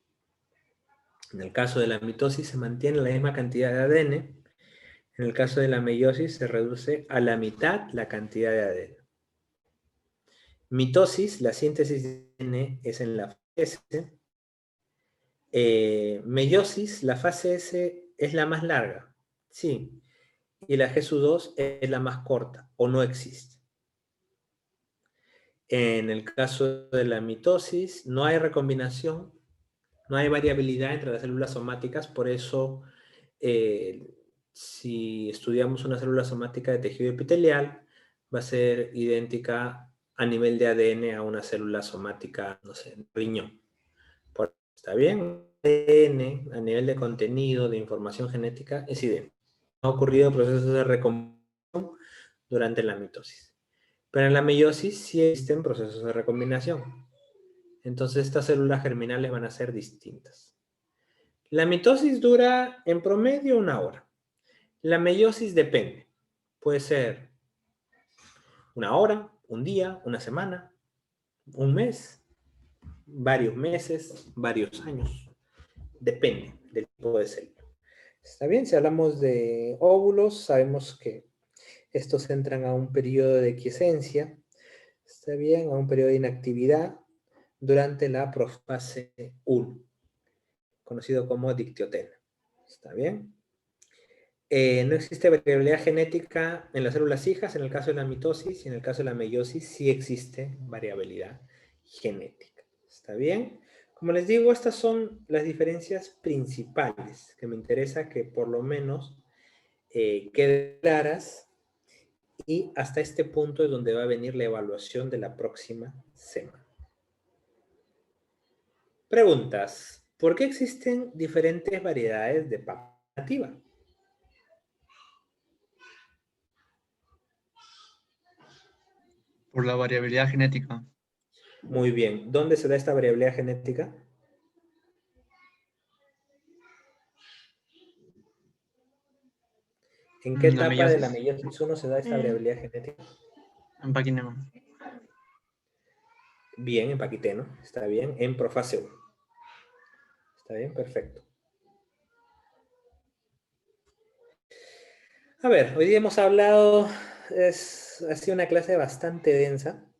En el caso de la mitosis se mantiene la misma cantidad de ADN, en el caso de la meiosis se reduce a la mitad la cantidad de ADN. Mitosis, la síntesis de ADN es en la fase S. Meiosis, la fase S es la más larga, sí, y la G2 es la más corta, o no existe. En el caso de la mitosis, no hay recombinación, no hay variabilidad entre las células somáticas, por eso si estudiamos una célula somática de tejido epitelial, va a ser idéntica a nivel de ADN a una célula somática, no sé, riñón. ¿Está bien? ADN a nivel de contenido, de información genética, es idéntico. Ha ocurrido procesos de recombinación durante la mitosis. Pero en la meiosis sí existen procesos de recombinación. Entonces estas células germinales van a ser distintas. La mitosis dura en promedio 1 hora. La meiosis depende. Puede ser 1 hora, un día, una semana, un mes, varios meses, varios años. Depende del tipo de célula. ¿Está bien? Si hablamos de óvulos, sabemos que estos entran a un periodo de quiescencia. ¿Está bien? A un periodo de inactividad durante la profase 1, conocido como dictiotena. ¿Está bien? No existe variabilidad genética en las células hijas, en el caso de la mitosis, y en el caso de la meiosis sí existe variabilidad genética. ¿Está bien? Como les digo, estas son las diferencias principales que me interesa que por lo menos queden claras, y hasta este punto es donde va a venir la evaluación de la próxima semana. Preguntas. ¿Por qué existen diferentes variedades de papa nativa? Por la variabilidad genética. Muy bien. ¿Dónde se da esta variabilidad genética? ¿En qué La etapa de la meiosis. meiosis 1 se da esta variabilidad genética? En Paquinema. Bien, en Paquiteno. Está bien. En Profase 1. Está bien, perfecto. A ver, hoy día hemos hablado, ha sido una clase bastante densa,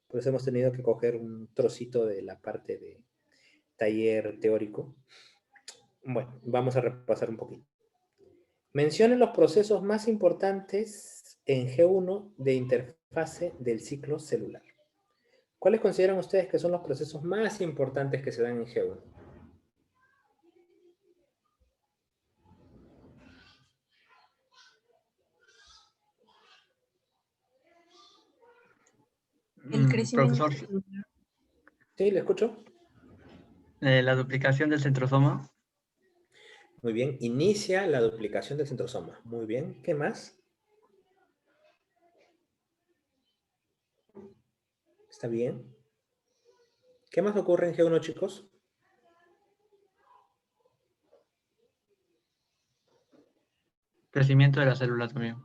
por eso hemos tenido que coger un trocito de la parte de taller teórico. Bueno, vamos a repasar un poquito. Mencionen los procesos más importantes en G1 de interfase del ciclo celular. ¿Cuáles consideran ustedes que son los procesos más importantes que se dan en G1? El crecimiento Profesor, celular. ¿Sí? ¿Le escucho? la duplicación del centrosoma. Muy bien. Inicia la duplicación del centrosoma. Muy bien. ¿Qué más? ¿Está bien? ¿Qué más ocurre en G1, chicos? Crecimiento de la célula también.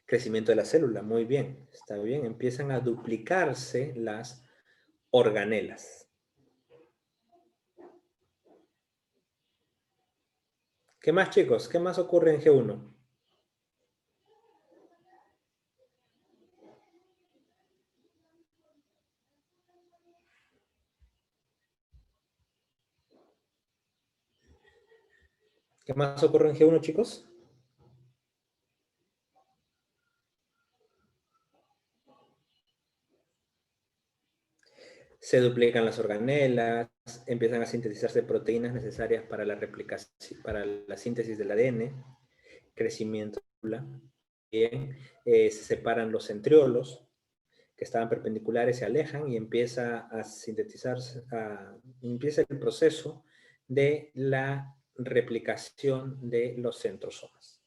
Crecimiento de la célula. Muy bien. Está bien. Empiezan a duplicarse las organelas. ¿Qué más, chicos? ¿Qué más ocurre en G1? ¿Qué más ocurre en G1, chicos? Se duplican las organelas, empiezan a sintetizarse proteínas necesarias para la replicación, para la síntesis del ADN, crecimiento celular. Bien, se separan los centriolos que estaban perpendiculares, se alejan y empieza a sintetizarse, empieza el proceso de la replicación de los centrosomas.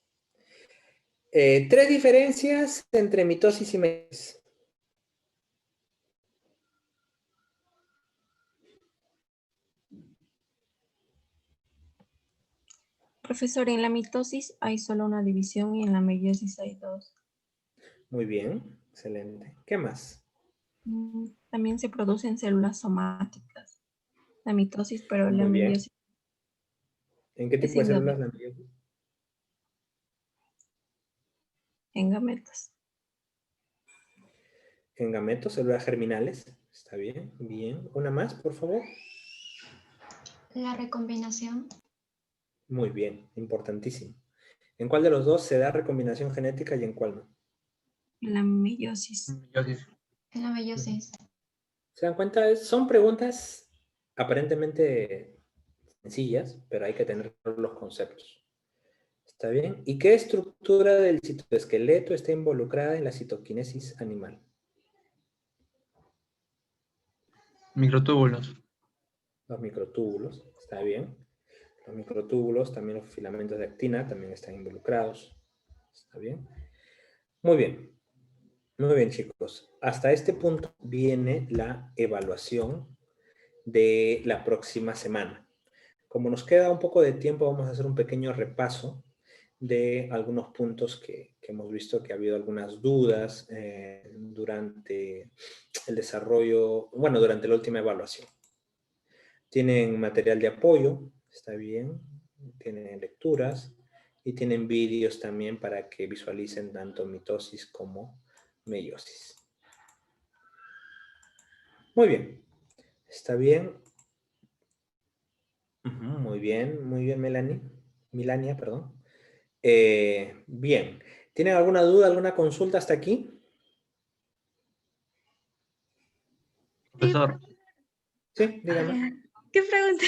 Tres diferencias entre mitosis y meiosis. Profesor, en la mitosis hay solo una división y en la meiosis hay dos. Muy bien, excelente. ¿Qué más? También se producen células somáticas. La mitosis, pero la Muy bien. meiosis ¿En qué es tipo de en células gametas. la meiosis? En gametas. En gametos, células germinales. Está bien, bien. ¿Una más, por favor? La recombinación. Muy bien, importantísimo. ¿En cuál de los dos se da recombinación genética y en cuál no? En la meiosis. Meiosis. En la meiosis. ¿Se dan cuenta? Son preguntas aparentemente sencillas, pero hay que tener los conceptos. ¿Está bien? ¿Y qué estructura del citoesqueleto está involucrada en la citoquinesis animal? Microtúbulos. Los microtúbulos, ¿está bien? Los microtúbulos, también los filamentos de actina también están involucrados. ¿Está bien? Muy bien. Muy bien, chicos. Hasta este punto viene la evaluación de la próxima semana. Como nos queda un poco de tiempo, vamos a hacer un pequeño repaso de algunos puntos que hemos visto que ha habido algunas dudas durante el desarrollo, bueno, durante la última evaluación. Tienen material de apoyo, está bien, tienen lecturas y tienen vídeos también para que visualicen tanto mitosis como meiosis. Muy bien, está bien. Muy bien, Melania, perdón. Bien. ¿Tienen alguna duda, alguna consulta hasta aquí? Profesor, Sí, dígame. ¿Qué pregunta?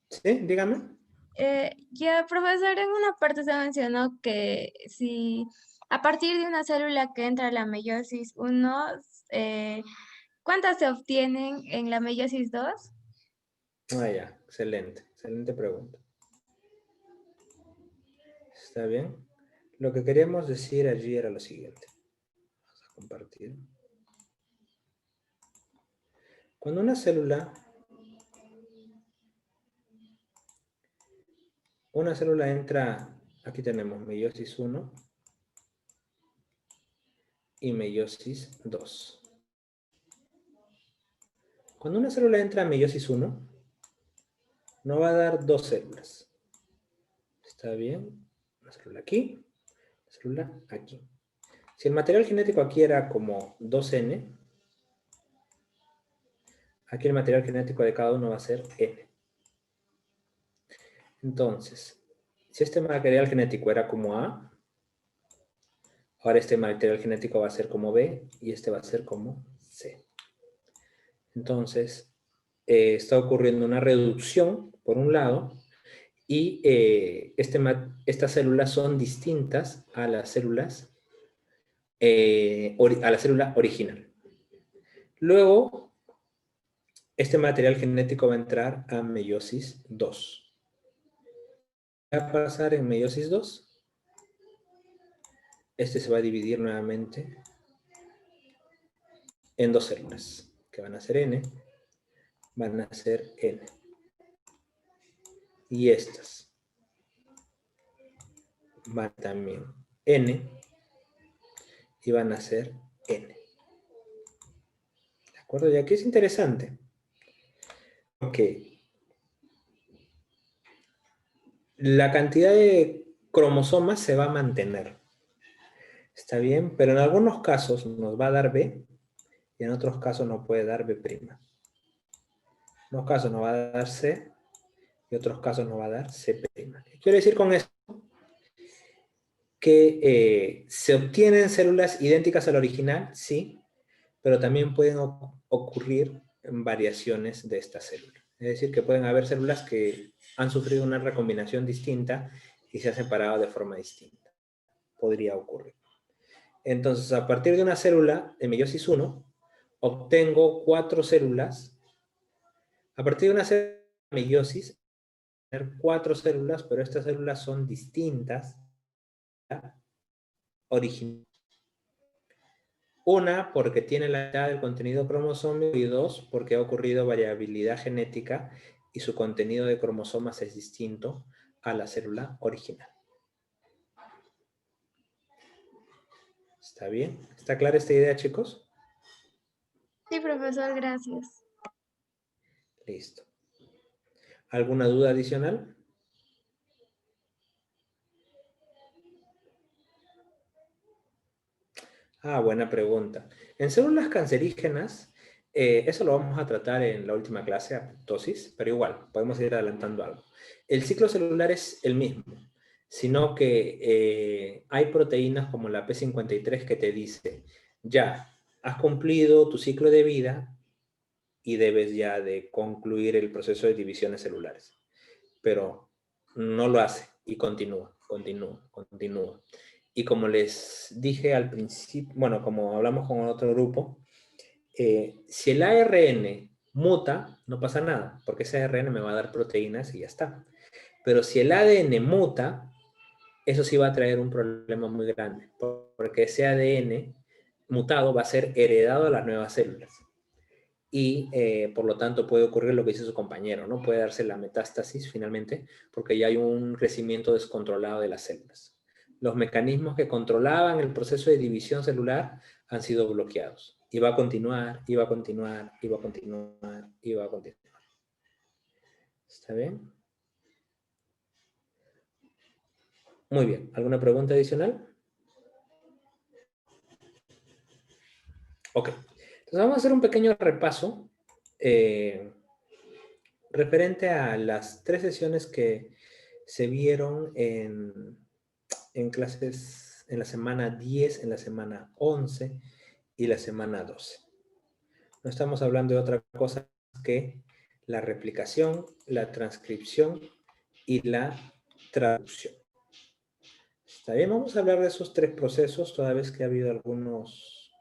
Sí, dígame. Ya, profesor, en una parte se mencionó que si a partir de una célula que entra a la meiosis 1, ¿cuántas se obtienen en la meiosis 2? Ah, ya. Excelente. Excelente pregunta. ¿Está bien? Lo que queríamos decir allí era lo siguiente. Vamos a compartir. Cuando una célula entra, aquí tenemos meiosis 1 y meiosis 2. Cuando una célula entra a meiosis 1, nos va a dar dos células. ¿Está bien? Una célula aquí, una célula aquí. Si el material genético aquí era como 2N, aquí el material genético de cada uno va a ser N. Entonces, si este material genético era como A, ahora este material genético va a ser como B y este va a ser como C. Entonces, está ocurriendo una reducción, por un lado, y estas células son distintas a las células, a la célula original. Luego, este material genético va a entrar a meiosis 2. ¿Qué va a pasar en meiosis 2? Este se va a dividir nuevamente en dos células, que van a ser N, van a ser N. Y estas van también N y van a ser N. ¿De acuerdo? Y aquí es interesante. Porque la cantidad de cromosomas se va a mantener. ¿Está bien? Pero en algunos casos nos va a dar B y en otros casos nos puede dar B'. En unos casos nos va a dar C y en otros casos nos va a dar C'. ¿Qué quiero decir con esto? Que se obtienen células idénticas al original, sí, pero también pueden ocurrir variaciones de esta célula. Es decir, que pueden haber células que han sufrido una recombinación distinta y se han separado de forma distinta. Podría ocurrir. Entonces, a partir de una célula de meiosis 1, obtengo 4 células. A partir de una célula de meiosis, tener 4 células, pero estas células son distintas a la original. Una, porque tiene la mitad del contenido cromosómico, y dos, porque ha ocurrido variabilidad genética y su contenido de cromosomas es distinto a la célula original. ¿Está bien? ¿Está clara esta idea, chicos? Sí, profesor, gracias. Listo. ¿Alguna duda adicional? Ah, buena pregunta. En células cancerígenas, eso lo vamos a tratar en la última clase, apoptosis, pero igual, podemos ir adelantando algo. El ciclo celular es el mismo, sino que hay proteínas como la P53 que te dice, ya, has cumplido tu ciclo de vida y debes ya de concluir el proceso de divisiones celulares. Pero no lo hace y continúa. Y como les dije al principio, bueno, como hablamos con otro grupo, si el ARN muta, no pasa nada, porque ese ARN me va a dar proteínas y ya está. Pero si el ADN muta, eso sí va a traer un problema muy grande, porque ese ADN mutado va a ser heredado a las nuevas células. Y por lo tanto puede ocurrir lo que dice su compañero, ¿no? Puede darse la metástasis finalmente, porque ya hay un crecimiento descontrolado de las células. Los mecanismos que controlaban el proceso de división celular han sido bloqueados. Y va a continuar, y va a continuar, y va a continuar, y va a continuar. ¿Está bien? Muy bien. ¿Alguna pregunta adicional? Ok. Entonces vamos a hacer un pequeño repaso referente a las 3 sesiones que se vieron en clases en la semana 10, en la semana 11 y la semana 12. No estamos hablando de otra cosa que la replicación, la transcripción y la traducción. Está bien, vamos a hablar de esos 3 procesos, toda vez que ha habido algunas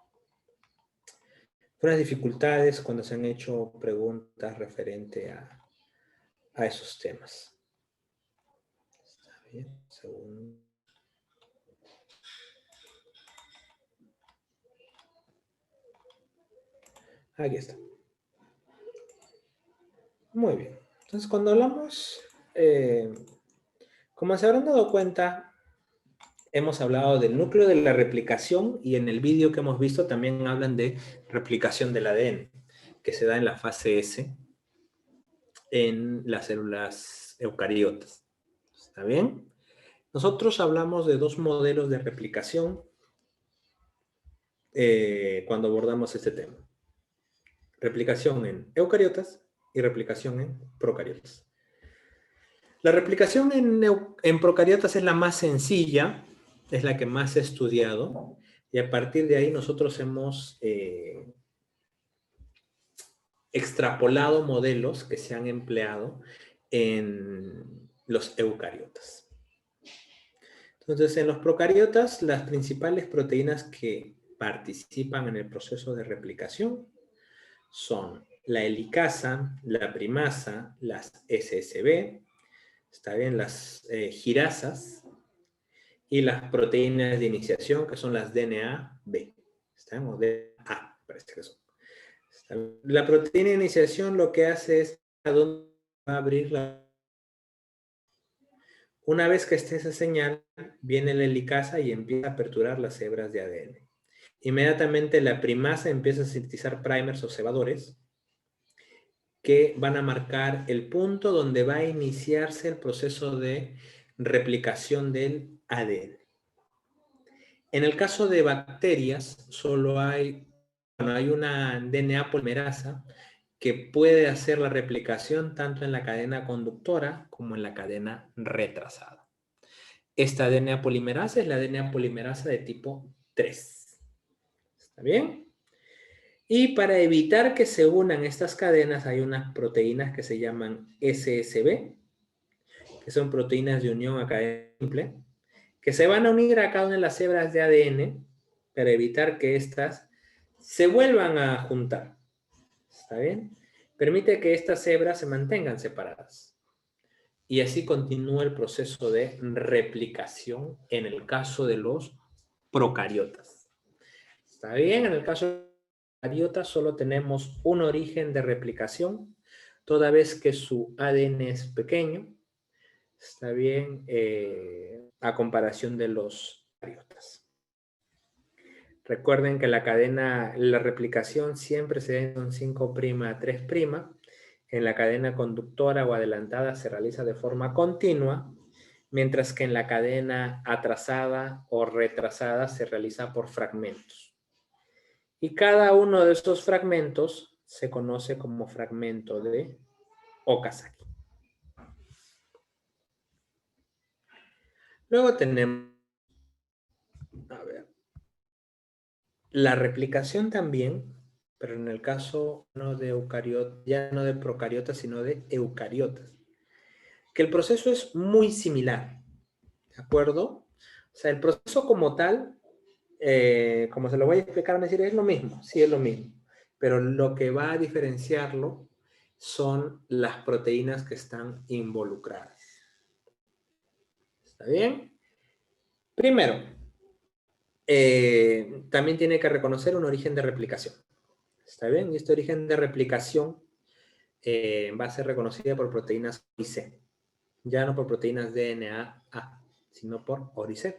dificultades cuando se han hecho preguntas referente a esos temas. Está bien, segundo. Aquí está. Muy bien. Entonces, cuando hablamos, como se habrán dado cuenta, hemos hablado del núcleo de la replicación y en el vídeo que hemos visto también hablan de replicación del ADN, que se da en la fase S en las células eucariotas. ¿Está bien? Nosotros hablamos de 2 modelos de replicación cuando abordamos este tema. Replicación en eucariotas y replicación en procariotas. La replicación en procariotas es la más sencilla, es la que más he estudiado, y a partir de ahí nosotros hemos extrapolado modelos que se han empleado en los eucariotas. Entonces, en los procariotas, las principales proteínas que participan en el proceso de replicación son la helicasa, la primasa, las SSB, está bien, las girasas y las proteínas de iniciación, que son las DNA-B. ¿Está bien? O DNA, parece que son. La proteína de iniciación lo que hace es a dónde va a abrir la... Una vez que esté esa señal, viene la helicasa y empieza a aperturar las hebras de ADN. Inmediatamente la primasa empieza a sintetizar primers o cebadores que van a marcar el punto donde va a iniciarse el proceso de replicación del ADN. En el caso de bacterias, solo hay una DNA polimerasa que puede hacer la replicación tanto en la cadena conductora como en la cadena retrasada. Esta DNA polimerasa es la DNA polimerasa de tipo 3. ¿Está bien? Y para evitar que se unan estas cadenas hay unas proteínas que se llaman SSB, que son proteínas de unión a cadena simple, que se van a unir a cada una de las hebras de ADN para evitar que éstas se vuelvan a juntar. ¿Está bien? Permite que estas hebras se mantengan separadas. Y así continúa el proceso de replicación en el caso de los procariotas. ¿Está bien? En el caso de los procariotas solo tenemos un origen de replicación, toda vez que su ADN es pequeño. Está bien, a comparación de los eucariotas. Recuerden que la replicación siempre se da en 5' a 3'. En la cadena conductora o adelantada se realiza de forma continua, mientras que en la cadena atrasada o retrasada se realiza por fragmentos. Y cada uno de estos fragmentos se conoce como fragmento de Okazaki. Luego tenemos, a ver, la replicación también, pero en el caso no de eucariotas, ya no de procariotas, sino de eucariotas. Que el proceso es muy similar, ¿de acuerdo? O sea, el proceso como tal, como se lo voy a explicar, me decir, es lo mismo, sí es lo mismo, pero lo que va a diferenciarlo son las proteínas que están involucradas. ¿Está bien? Primero, también tiene que reconocer un origen de replicación. ¿Está bien? Y este origen de replicación va a ser reconocida por proteínas ORIC. Ya no por proteínas DNA-A, sino por ORIC.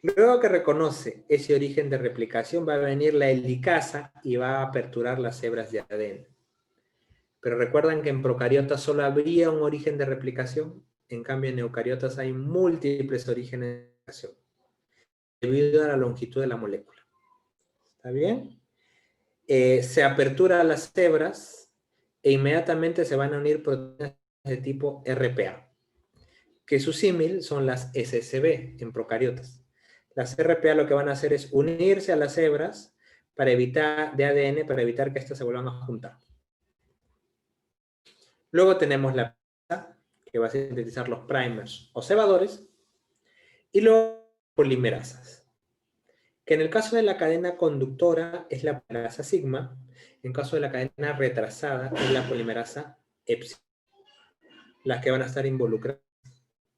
Luego que reconoce ese origen de replicación, va a venir la helicasa y va a aperturar las hebras de ADN. Pero recuerdan que en procariotas solo habría un origen de replicación, en cambio en eucariotas hay múltiples orígenes de replicación, debido a la longitud de la molécula. ¿Está bien? Se apertura las hebras e inmediatamente se van a unir proteínas de tipo RPA, que su símil son las SSB en procariotas. Las RPA lo que van a hacer es unirse a las hebras de ADN para evitar que éstas se vuelvan a juntar. Luego tenemos la que va a sintetizar los primers o cebadores, y luego polimerasas, que en el caso de la cadena conductora es la polimerasa sigma, en caso de la cadena retrasada es la polimerasa epsilon, las que van a estar involucradas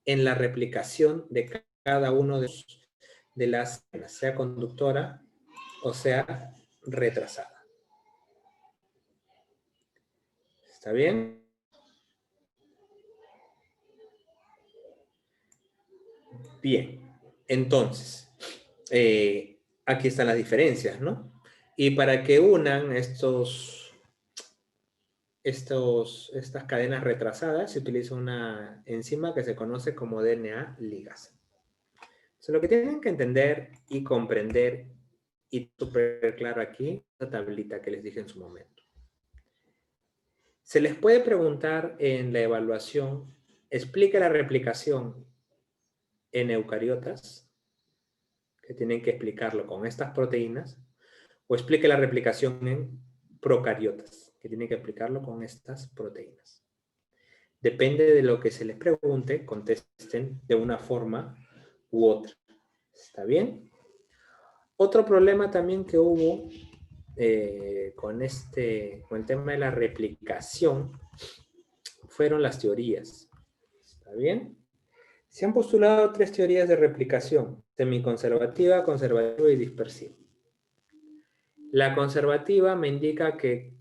en la replicación de cada uno de las, sea conductora o sea retrasada. ¿Está bien? Bien, entonces, aquí están las diferencias, ¿no? Y para que unan estas cadenas retrasadas, se utiliza una enzima que se conoce como DNA ligasa. Entonces, lo que tienen que entender y comprender, y súper claro aquí, esta tablita que les dije en su momento. Se les puede preguntar en la evaluación, explica la replicación en eucariotas, que tienen que explicarlo con estas proteínas, o explique la replicación en procariotas, que tienen que explicarlo con estas proteínas. Depende de lo que se les pregunte, contesten de una forma u otra. ¿Está bien? Otro problema también que hubo con el tema de la replicación fueron las teorías. ¿Está bien? Se han postulado 3 teorías de replicación: semiconservativa, conservativa y dispersiva. La conservativa me indica que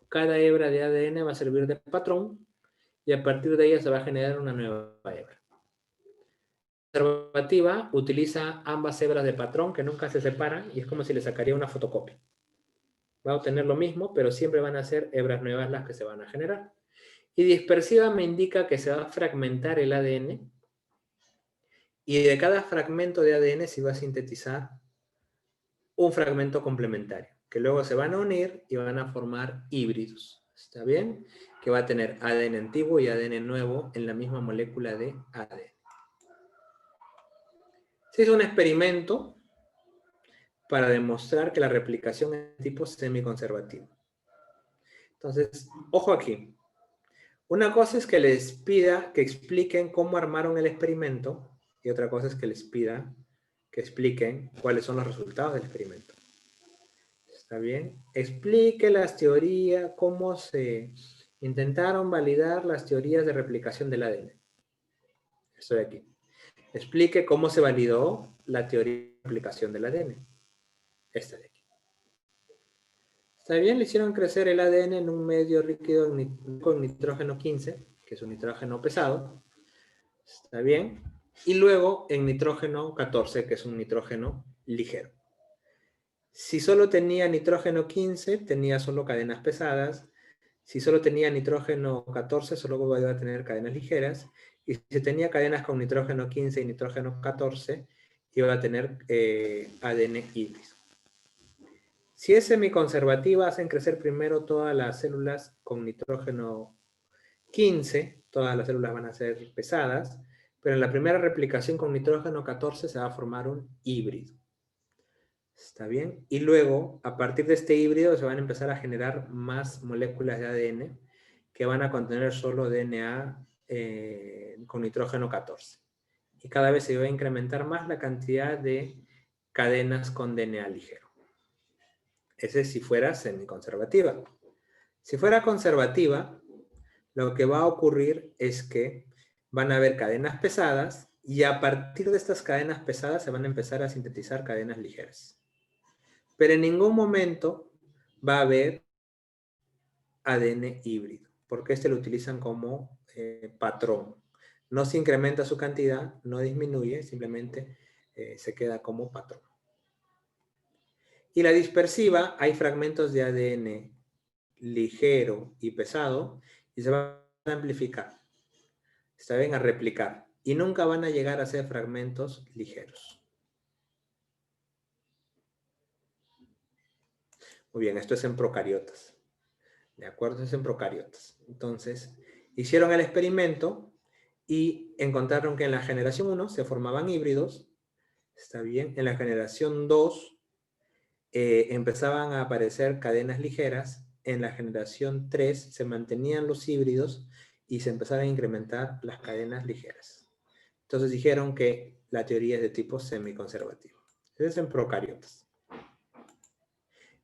cada hebra de ADN va a servir de patrón y a partir de ella se va a generar una nueva hebra. La conservativa utiliza ambas hebras de patrón que nunca se separan y es como si le sacaría una fotocopia. Va a obtener lo mismo, pero siempre van a ser hebras nuevas las que se van a generar. Y dispersiva me indica que se va a fragmentar el ADN y de cada fragmento de ADN se va a sintetizar un fragmento complementario, que luego se van a unir y van a formar híbridos. ¿Está bien? Que va a tener ADN antiguo y ADN nuevo en la misma molécula de ADN. Se hizo un experimento para demostrar que la replicación es de tipo semiconservativo. Entonces, ojo aquí. Una cosa es que les pida que expliquen cómo armaron el experimento y otra cosa es que les pida que expliquen cuáles son los resultados del experimento. ¿Está bien? Explique las teorías, cómo se intentaron validar las teorías de replicación del ADN. Estoy aquí. Explique cómo se validó la teoría de replicación del ADN. Esta de aquí. ¿Está bien? Le hicieron crecer el ADN en un medio líquido con nitrógeno 15, que es un nitrógeno pesado. ¿Está bien? Y luego en nitrógeno 14, que es un nitrógeno ligero. Si solo tenía nitrógeno 15, tenía solo cadenas pesadas. Si solo tenía nitrógeno 14, solo iba a tener cadenas ligeras. Y si tenía cadenas con nitrógeno 15 y nitrógeno 14, iba a tener ADN híbrido. Si es semiconservativa, hacen crecer primero todas las células con nitrógeno 15, todas las células van a ser pesadas, pero en la primera replicación con nitrógeno 14 se va a formar un híbrido. ¿Está bien? Y luego, a partir de este híbrido, se van a empezar a generar más moléculas de ADN que van a contener solo DNA con nitrógeno 14. Y cada vez se va a incrementar más la cantidad de cadenas con DNA ligero. Ese es si fuera semiconservativa. Si fuera conservativa, lo que va a ocurrir es que van a haber cadenas pesadas y a partir de estas cadenas pesadas se van a empezar a sintetizar cadenas ligeras. Pero en ningún momento va a haber ADN híbrido, porque este lo utilizan como patrón. No se incrementa su cantidad, no disminuye, simplemente se queda como patrón. Y la dispersiva, hay fragmentos de ADN ligero y pesado y se van a amplificar. Está bien, a replicar. Y nunca van a llegar a ser fragmentos ligeros. Muy bien, esto es en procariotas. ¿De acuerdo? Es en procariotas. Entonces, hicieron el experimento y encontraron que en la generación 1 se formaban híbridos. Está bien. En la generación 2 empezaban a aparecer cadenas ligeras. En la generación 3 se mantenían los híbridos y se empezaron a incrementar las cadenas ligeras. Entonces dijeron que la teoría es de tipo semiconservativo. Eso es en procariotas.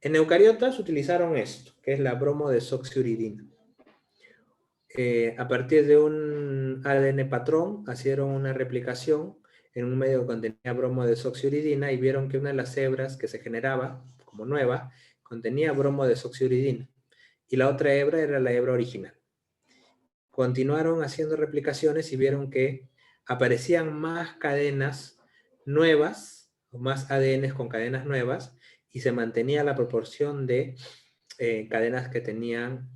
En eucariotas utilizaron esto, que es la bromodesoxiuridina. A partir de un ADN patrón, hicieron una replicación en un medio que contenía bromodesoxiuridina y vieron que una de las hebras que se generaba, como nueva, contenía bromodesoxiuridina. Y la otra hebra era la hebra original. Continuaron haciendo replicaciones y vieron que aparecían más cadenas nuevas, o más ADNs con cadenas nuevas, y se mantenía la proporción de cadenas que tenían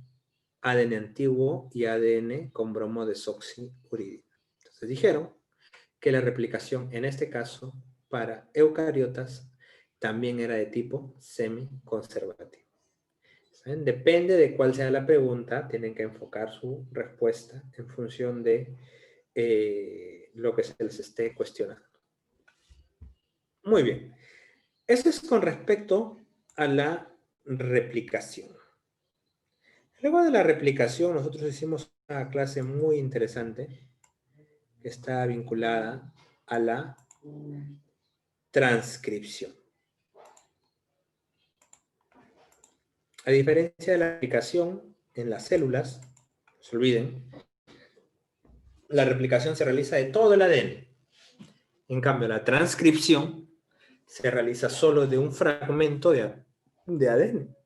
ADN antiguo y ADN con bromodesoxiuridina. Entonces dijeron que la replicación, en este caso, para eucariotas, también era de tipo semiconservativo. ¿Saben? Depende de cuál sea la pregunta, tienen que enfocar su respuesta en función de lo que se les esté cuestionando. Muy bien. Eso es con respecto a la replicación. Luego de la replicación, nosotros hicimos una clase muy interesante que está vinculada a la transcripción. A diferencia de la replicación en las células, no se olviden, la replicación se realiza de todo el ADN. En cambio, la transcripción se realiza solo de un fragmento de ADN.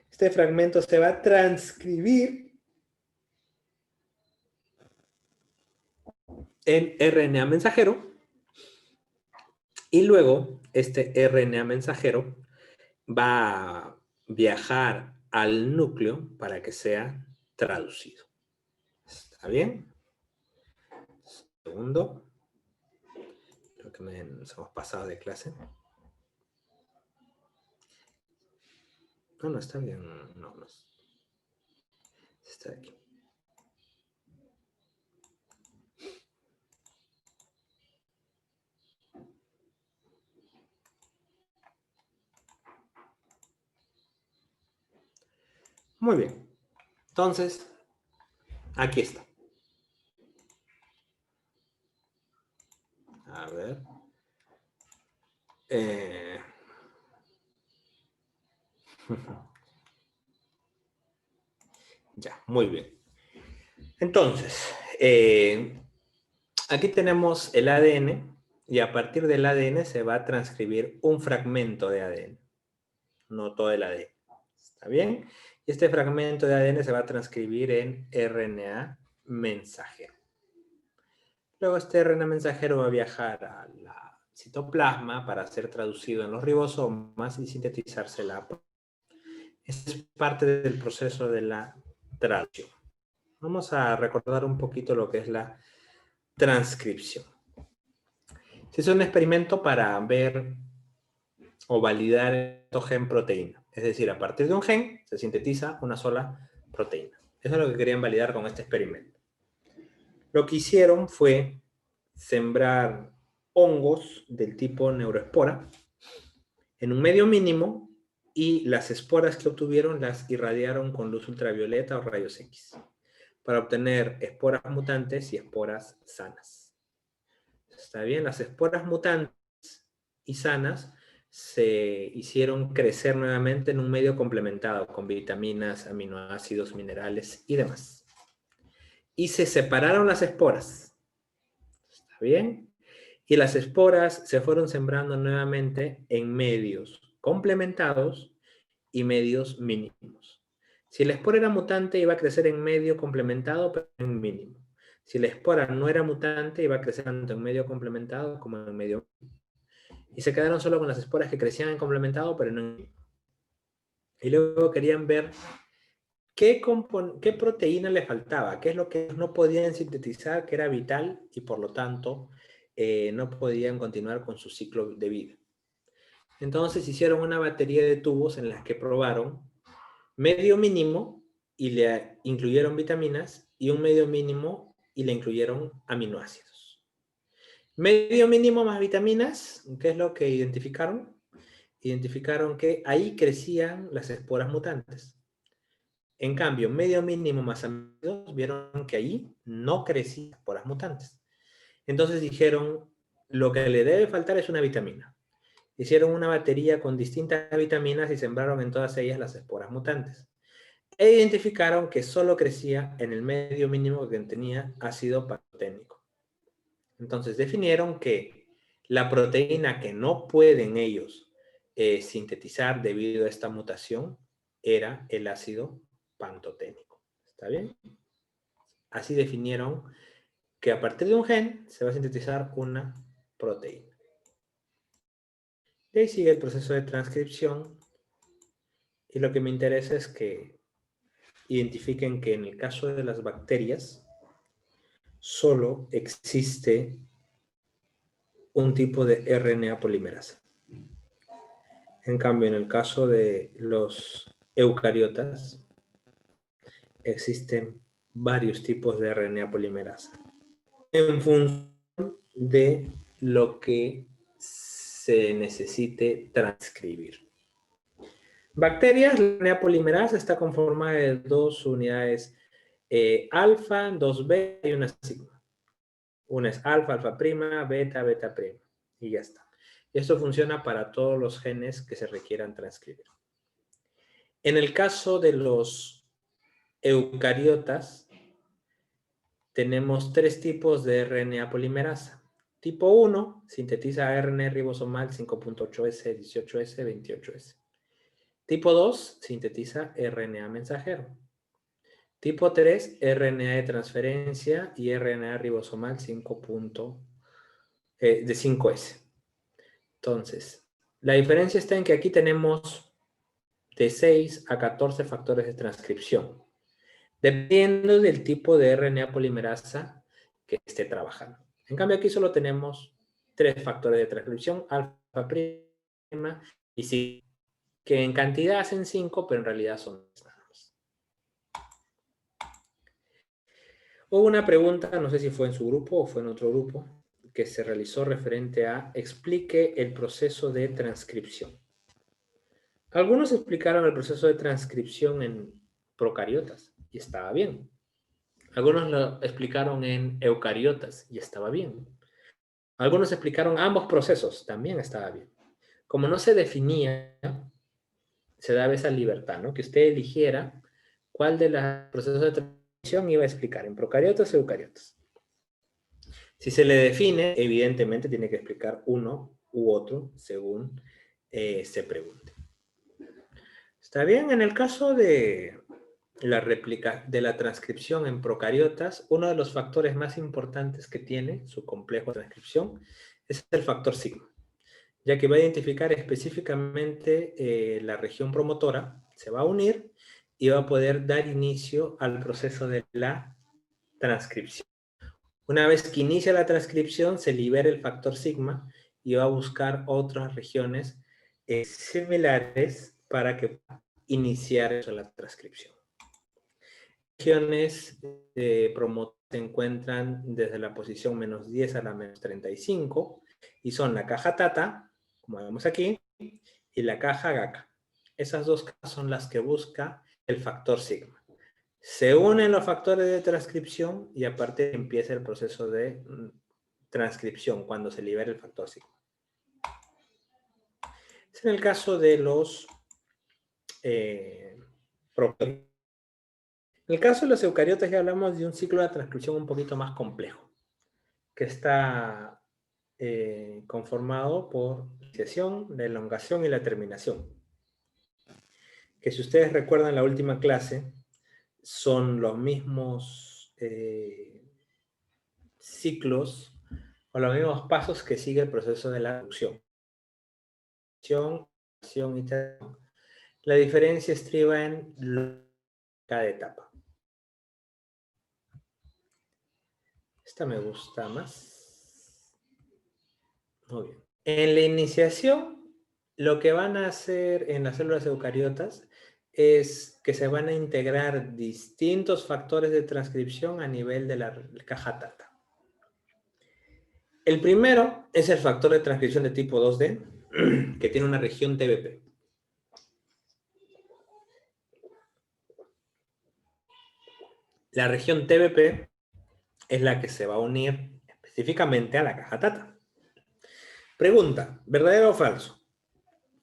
Este fragmento se va a transcribir en RNA mensajero y luego este RNA mensajero va a viajar al núcleo para que sea traducido. ¿Está bien? Segundo. Creo que nos hemos pasado de clase. No, no está bien. No. Está aquí. Muy bien. Entonces, aquí está. A ver. Ya, muy bien. Entonces, aquí tenemos el ADN y a partir del ADN se va a transcribir un fragmento de ADN, no todo el ADN. ¿Está bien? Y este fragmento de ADN se va a transcribir en RNA mensajero. Luego este RNA mensajero va a viajar a la citoplasma para ser traducido en los ribosomas y sintetizarse la APA. Esta es parte del proceso de la traducción. Vamos a recordar un poquito lo que es la transcripción. Se hizo un experimento para ver o validar el gen proteína. Es decir, a partir de un gen se sintetiza una sola proteína. Eso es lo que querían validar con este experimento. Lo que hicieron fue sembrar hongos del tipo neuroespora en un medio mínimo y las esporas que obtuvieron las irradiaron con luz ultravioleta o rayos X para obtener esporas mutantes y esporas sanas. ¿Está bien? Las esporas mutantes y sanas se hicieron crecer nuevamente en un medio complementado con vitaminas, aminoácidos, minerales y demás. Y se separaron las esporas. ¿Está bien? Y las esporas se fueron sembrando nuevamente en medios complementados y medios mínimos. Si la espora era mutante, iba a crecer en medio complementado, pero en mínimo. Si la espora no era mutante, iba a crecer tanto en medio complementado como en medio mínimo. Y se quedaron solo con las esporas que crecían en complementado, pero no en mínimo. Y luego querían ver qué proteína le faltaba, qué es lo que no podían sintetizar, que era vital, y por lo tanto no podían continuar con su ciclo de vida. Entonces hicieron una batería de tubos en las que probaron medio mínimo y le incluyeron vitaminas, y un medio mínimo y le incluyeron aminoácidos. Medio mínimo más vitaminas, ¿qué es lo que identificaron? Identificaron que ahí crecían las esporas mutantes. En cambio, medio mínimo más aminoácidos, vieron que ahí no crecían esporas mutantes. Entonces dijeron, lo que le debe faltar es una vitamina. Hicieron una batería con distintas vitaminas y sembraron en todas ellas las esporas mutantes. E identificaron que solo crecía en el medio mínimo que tenía ácido pantoténico. Entonces definieron que la proteína que no pueden ellos sintetizar debido a esta mutación era el ácido pantoténico. ¿Está bien? Así definieron que a partir de un gen se va a sintetizar una proteína. De ahí sigue el proceso de transcripción, y lo que me interesa es que identifiquen que en el caso de las bacterias solo existe un tipo de RNA polimerasa. En cambio, en el caso de los eucariotas existen varios tipos de RNA polimerasa en función de lo que se necesite transcribir. Bacterias, la RNA polimerasa está conformada de dos unidades alfa, dos beta y una sigma. Una es alfa, alfa prima, beta, beta prima. Y ya está. Esto funciona para todos los genes que se requieran transcribir. En el caso de los eucariotas, tenemos tres tipos de RNA polimerasa. Tipo 1, sintetiza RNA ribosomal 5.8S, 18S, 28S. Tipo 2, sintetiza RNA mensajero. Tipo 3, RNA de transferencia y RNA ribosomal de 5S. Entonces, la diferencia está en que aquí tenemos de 6 a 14 factores de transcripción, dependiendo del tipo de RNA polimerasa que esté trabajando. En cambio, aquí solo tenemos 3 factores de transcripción, alfa prima y sigma, que en cantidad hacen 5, pero en realidad son nada más. Hubo una pregunta, no sé si fue en su grupo o fue en otro grupo, que se realizó referente a explique el proceso de transcripción. Algunos explicaron el proceso de transcripción en procariotas y estaba bien. Algunos lo explicaron en eucariotas y estaba bien. Algunos explicaron ambos procesos, también estaba bien. Como no se definía, se daba esa libertad, ¿no? Que usted eligiera cuál de los procesos de transcripción iba a explicar, en procariotas o eucariotas. Si se le define, evidentemente tiene que explicar uno u otro según se pregunte. ¿Está bien? En el caso de la transcripción en procariotas, uno de los factores más importantes que tiene su complejo de transcripción es el factor sigma, ya que va a identificar específicamente la región promotora, se va a unir y va a poder dar inicio al proceso de la transcripción. Una vez que inicia la transcripción, se libera el factor sigma y va a buscar otras regiones similares para que pueda iniciar la transcripción. Regiones promotoras se encuentran desde la posición menos 10 a la menos 35 y son la caja Tata, como vemos aquí, y la caja GACA. Esas dos cajas son las que busca el factor sigma. Se unen los factores de transcripción y aparte empieza el proceso de transcripción cuando se libera el factor sigma. Es en el caso de los procariotas. En el caso de los eucariotas ya hablamos de un ciclo de transcripción un poquito más complejo, que está conformado por la iniciación, la elongación y la terminación. Que si ustedes recuerdan la última clase, son los mismos ciclos o los mismos pasos que sigue el proceso de la traducción. La diferencia estriba en cada etapa. Esta me gusta más. Muy bien. En la iniciación, lo que van a hacer en las células eucariotas es que se van a integrar distintos factores de transcripción a nivel de la caja TATA. El primero es el factor de transcripción de tipo 2D, que tiene una región TBP. La región TBP es la que se va a unir específicamente a la caja TATA. Pregunta, ¿verdadero o falso?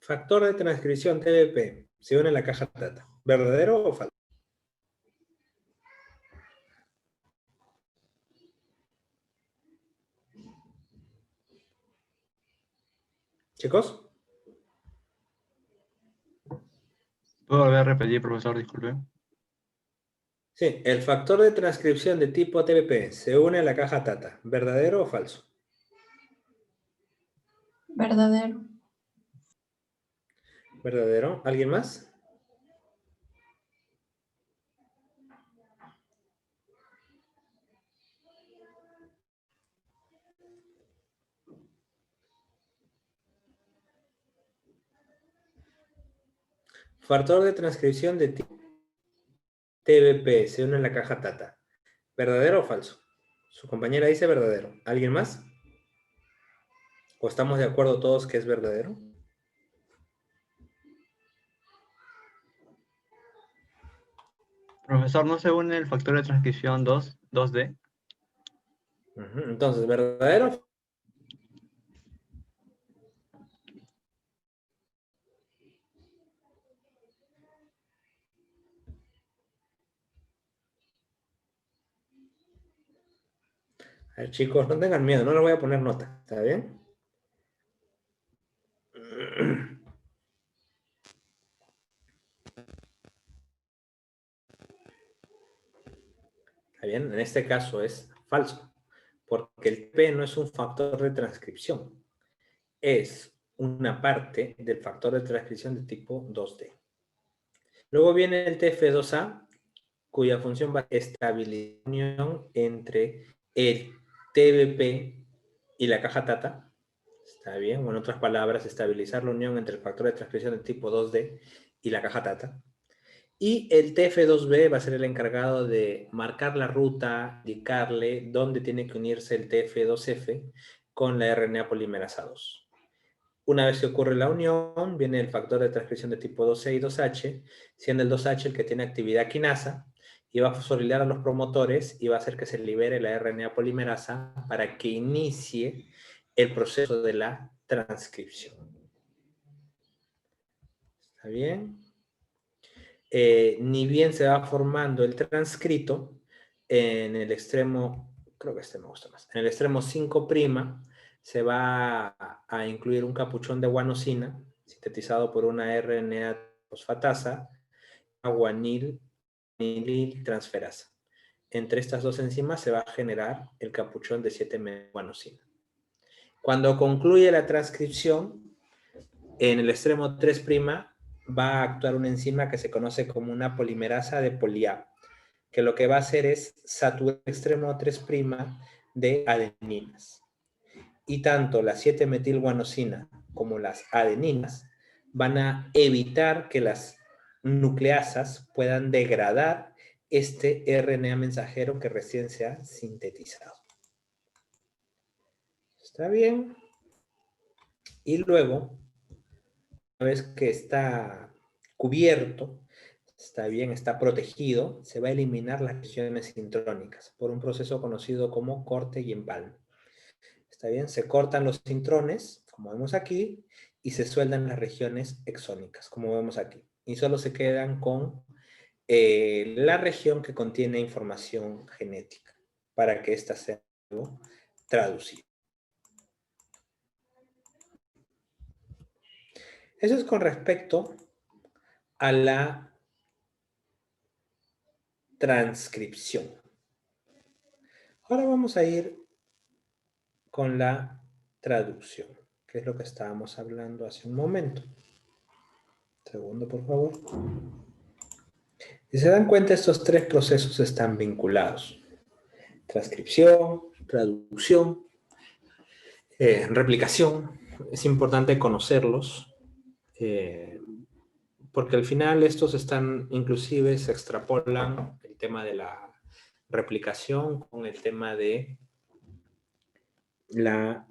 Factor de transcripción TBP se une a la caja TATA. ¿Verdadero o falso? ¿Chicos? ¿Puedo volver a repetir, profesor? Disculpe. Sí, el factor de transcripción de tipo TBP se une a la caja TATA. ¿Verdadero o falso? Verdadero. ¿Verdadero? ¿Alguien más? Factor de transcripción de tipo TBP se une a la caja TATA. ¿Verdadero o falso? Su compañera dice verdadero. ¿Alguien más? ¿O estamos de acuerdo todos que es verdadero? Profesor, ¿no se une el factor de transcripción 2D? Entonces, ¿verdadero? A ver, chicos, no tengan miedo, no les voy a poner nota, ¿está bien? ¿Está bien? En este caso es falso, porque el P no es un factor de transcripción, es una parte del factor de transcripción de tipo 2D. Luego viene el TF2A, cuya función va a estabilizar la unión entre el TBP y la caja TATA. Está bien, o en otras palabras, estabilizar la unión entre el factor de transcripción de tipo 2D y la caja TATA. Y el TF2B va a ser el encargado de marcar la ruta, indicarle dónde tiene que unirse el TF2F con la RNA polimerasa 2. Una vez que ocurre la unión, viene el factor de transcripción de tipo 2C y 2H, siendo el 2H el que tiene actividad quinasa, y va a fosforilar a los promotores y va a hacer que se libere la RNA polimerasa para que inicie el proceso de la transcripción. ¿Está bien? Ni bien se va formando el transcrito, en el extremo, creo que este me gusta más, en el extremo 5' se va a incluir un capuchón de guanosina, sintetizado por una RNA fosfatasa, guanil transferasa. Entre estas dos enzimas se va a generar el capuchón de 7-guanosina. Cuando concluye la transcripción, en el extremo 3' va a actuar una enzima que se conoce como una polimerasa de polia, que lo que va a hacer es saturar el extremo 3' de adeninas. Y tanto la 7-metilguanosina como las adeninas van a evitar que las nucleasas puedan degradar este RNA mensajero que recién se ha sintetizado. ¿Está bien? Y luego, una vez que está cubierto, está bien, está protegido, se va a eliminar las regiones intrónicas por un proceso conocido como corte y empalme. Está bien, se cortan los intrones, como vemos aquí, y se sueldan las regiones exónicas, como vemos aquí. Y solo se quedan con la región que contiene información genética, para que ésta sea traducida. Eso es con respecto a la transcripción. Ahora vamos a ir con la traducción, que es lo que estábamos hablando hace un momento. Un segundo, por favor. Si se dan cuenta, estos tres procesos están vinculados. Transcripción, traducción, replicación. Es importante conocerlos porque al final estos están, inclusive se extrapolan el tema de la replicación con el tema de la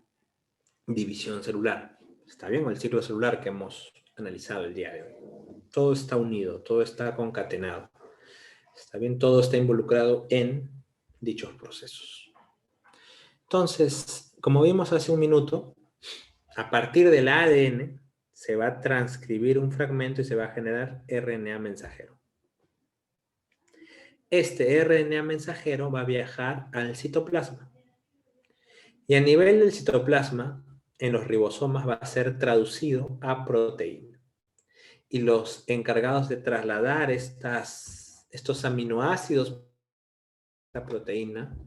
división celular. ¿Está bien? O el ciclo celular que hemos analizado el día de hoy. Todo está unido, todo está concatenado. ¿Está bien? Todo está involucrado en dichos procesos. Entonces, como vimos hace un minuto, a partir del ADN se va a transcribir un fragmento y se va a generar RNA mensajero. Este RNA mensajero va a viajar al citoplasma. Y a nivel del citoplasma, en los ribosomas va a ser traducido a proteína. Y los encargados de trasladar estos aminoácidos a la proteína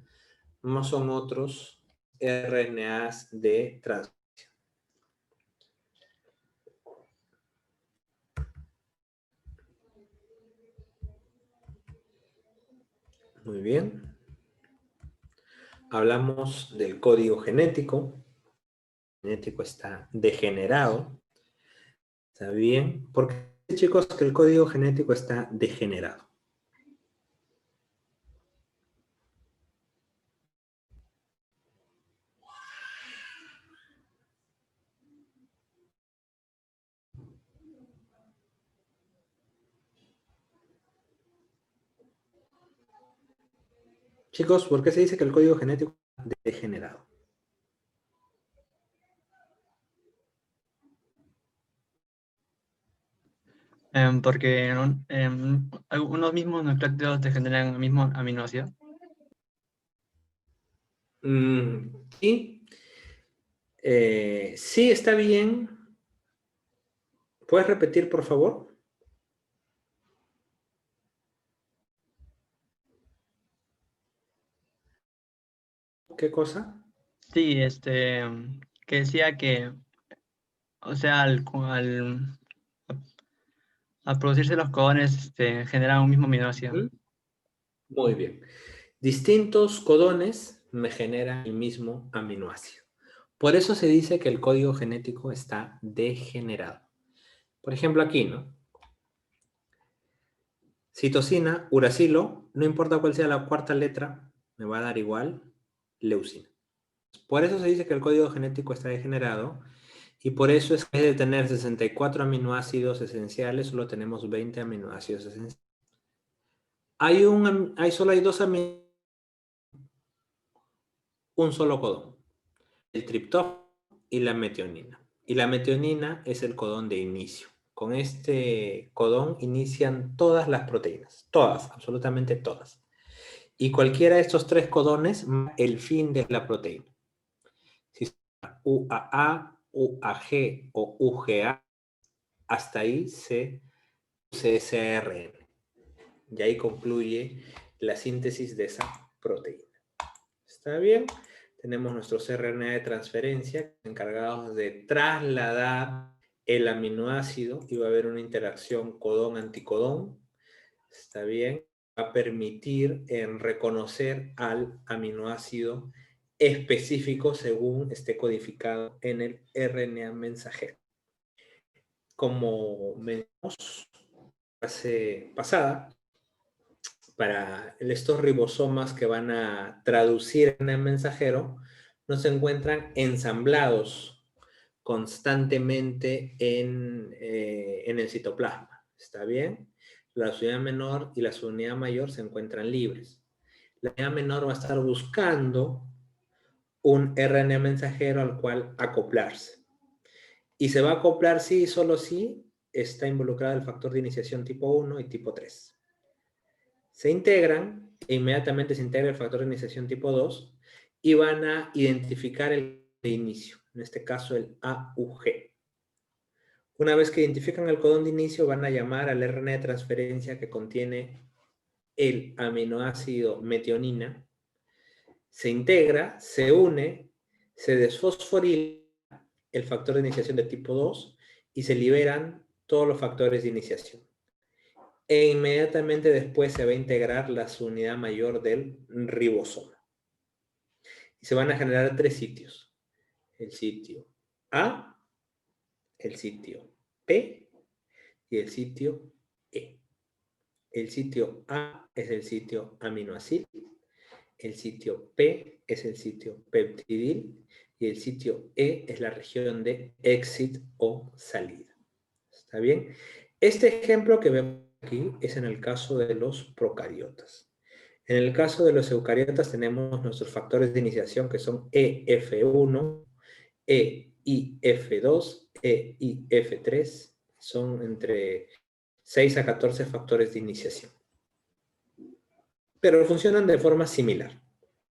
no son otros RNAs de transcripción. Muy bien. Hablamos del código genético. El genético está degenerado. ¿Está bien? ¿Por qué, chicos, que el código genético está degenerado? Chicos, ¿por qué se dice que el código genético está degenerado? Porque unos mismos nucleótidos degeneran el mismo aminoácido. Sí. Sí, está bien. ¿Puedes repetir, por favor? ¿Qué cosa? Sí, que decía que, o sea, al producirse los codones, generan un mismo aminoácido. Muy bien. Distintos codones me generan el mismo aminoácido. Por eso se dice que el código genético está degenerado. Por ejemplo, aquí, ¿no? Citosina, uracilo, no importa cuál sea la cuarta letra, me va a dar igual leucina. Por eso se dice que el código genético está degenerado y por eso es que en vez de tener 64 aminoácidos esenciales, solo tenemos 20 aminoácidos esenciales. Solo hay dos aminoácidos, un solo codón, el triptófano y la metionina. Y la metionina es el codón de inicio. Con este codón inician todas las proteínas, todas, absolutamente todas. Y cualquiera de estos tres codones, el fin de la proteína. Si es UAA, UAG o UGA, hasta ahí se CSRN. Y ahí concluye la síntesis de esa proteína. ¿Está bien? Tenemos nuestros RNA de transferencia encargados de trasladar el aminoácido y va a haber una interacción codón-anticodón. ¿Está bien? Va a permitir reconocer al aminoácido específico según esté codificado en el RNA mensajero. Como mencionamos la clase pasada, para estos ribosomas que van a traducir en el mensajero, no se encuentran ensamblados constantemente en el citoplasma. ¿Está bien? La unidad menor y la unidad mayor se encuentran libres. La unidad menor va a estar buscando un RNA mensajero al cual acoplarse. Y se va a acoplar sí y solo si está involucrado el factor de iniciación tipo 1 y tipo 3. Se integran e inmediatamente se integra el factor de iniciación tipo 2 y van a identificar el de inicio, en este caso el AUG. Una vez que identifican el codón de inicio, van a llamar al RNA de transferencia que contiene el aminoácido metionina, se integra, se une, se desfosforila el factor de iniciación de tipo 2 y se liberan todos los factores de iniciación. E inmediatamente después se va a integrar la unidad mayor del ribosoma. Y se van a generar tres sitios. El sitio A, el sitio P y el sitio E. El sitio A es el sitio aminoácido, el sitio P es el sitio peptidil y el sitio E es la región de exit o salida. ¿Está bien? Este ejemplo que vemos aquí es en el caso de los procariotas. En el caso de los eucariotas tenemos nuestros factores de iniciación que son EF1, EIF2, EIF3. Son entre 6 a 14 factores de iniciación. Pero funcionan de forma similar.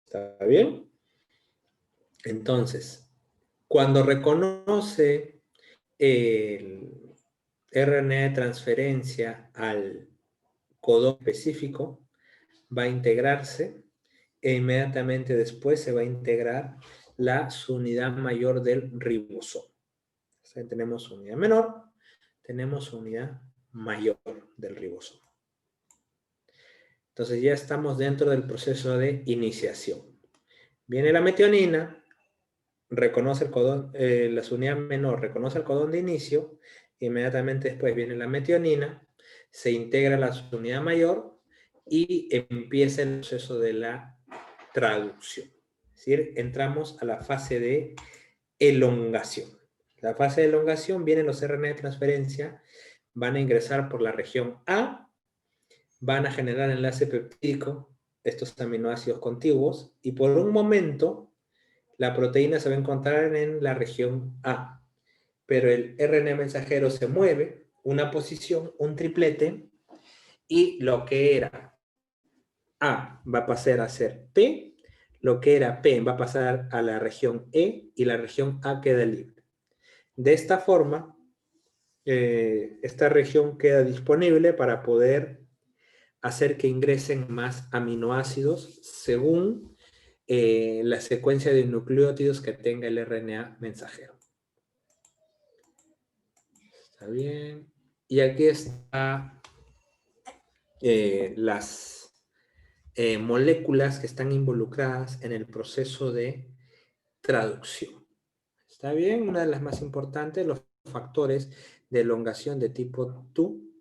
¿Está bien? Entonces, cuando reconoce el RNA de transferencia al codón específico, va a integrarse e inmediatamente después se va a integrar la subunidad mayor del ribosoma. O sea, tenemos unidad menor, tenemos unidad mayor del ribosoma. Entonces ya estamos dentro del proceso de iniciación. Viene la metionina, reconoce el codón, la unidad menor reconoce el codón de inicio, inmediatamente después viene la metionina, se integra la unidad mayor y empieza el proceso de la traducción. Es decir, entramos a la fase de elongación. La fase de elongación vienen los RNA de transferencia, van a ingresar por la región A, van a generar enlace peptídico, estos aminoácidos contiguos, y por un momento la proteína se va a encontrar en la región A, pero el RNA mensajero se mueve una posición, un triplete, y lo que era A va a pasar a ser P, lo que era P va a pasar a la región E, y la región A queda libre. De esta forma, esta región queda disponible para poder hacer que ingresen más aminoácidos según la secuencia de nucleótidos que tenga el RNA mensajero. ¿Está bien? Y aquí están las moléculas que están involucradas en el proceso de traducción. ¿Está bien? Una de las más importantes, los factores de elongación de tipo TU,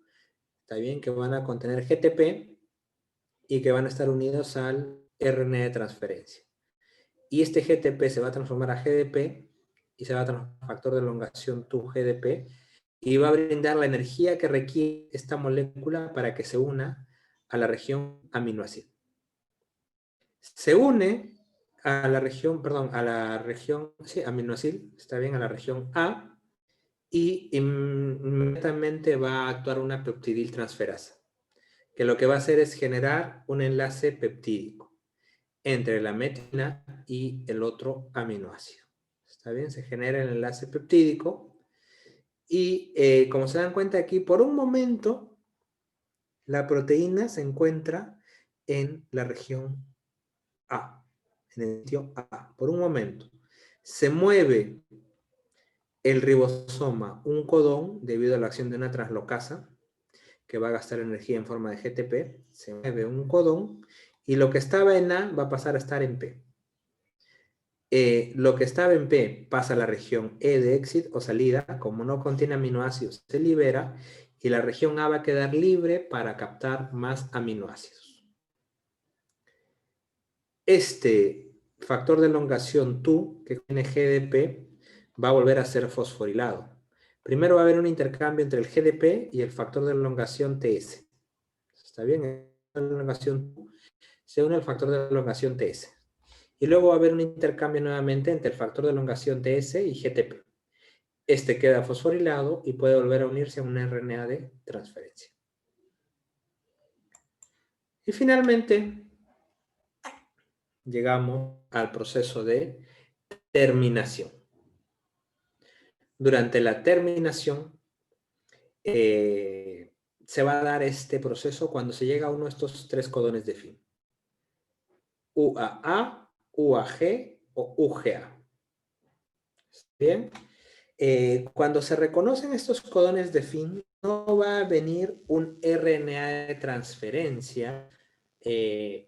¿está bien? Que van a contener GTP y que van a estar unidos al RNA de transferencia. Y este GTP se va a transformar a GDP y se va a transformar en factor de elongación TU-GDP y va a brindar la energía que requiere esta molécula para que se una a la región aminoácido. Se une a la región, sí, aminoácido, está bien, a la región A, y inmediatamente va a actuar una peptidil transferasa, que lo que va a hacer es generar un enlace peptídico entre la metionina y el otro aminoácido. ¿Está bien? Se genera el enlace peptídico y como se dan cuenta aquí, por un momento la proteína se encuentra en la región A, en el sitio A, por un momento. Se mueve el ribosoma un codón debido a la acción de una translocasa que va a gastar energía en forma de GTP, se mueve un codón y lo que estaba en A va a pasar a estar en P. Lo que estaba en P pasa a la región E de exit o salida, como no contiene aminoácidos, se libera y la región A va a quedar libre para captar más aminoácidos. Este factor de elongación TU, que tiene GDP, va a volver a ser fosforilado. Primero va a haber un intercambio entre el GDP y el factor de elongación TS. ¿Está bien? La elongación TU se une al factor de elongación TS. Y luego va a haber un intercambio nuevamente entre el factor de elongación TS y GTP. Este queda fosforilado y puede volver a unirse a un RNA de transferencia. Y finalmente, llegamos al proceso de terminación. Durante la terminación, se va a dar este proceso cuando se llega a uno de estos tres codones de fin. UAA, UAG o UGA. Bien. Cuando se reconocen estos codones de fin, no va a venir un RNA de transferencia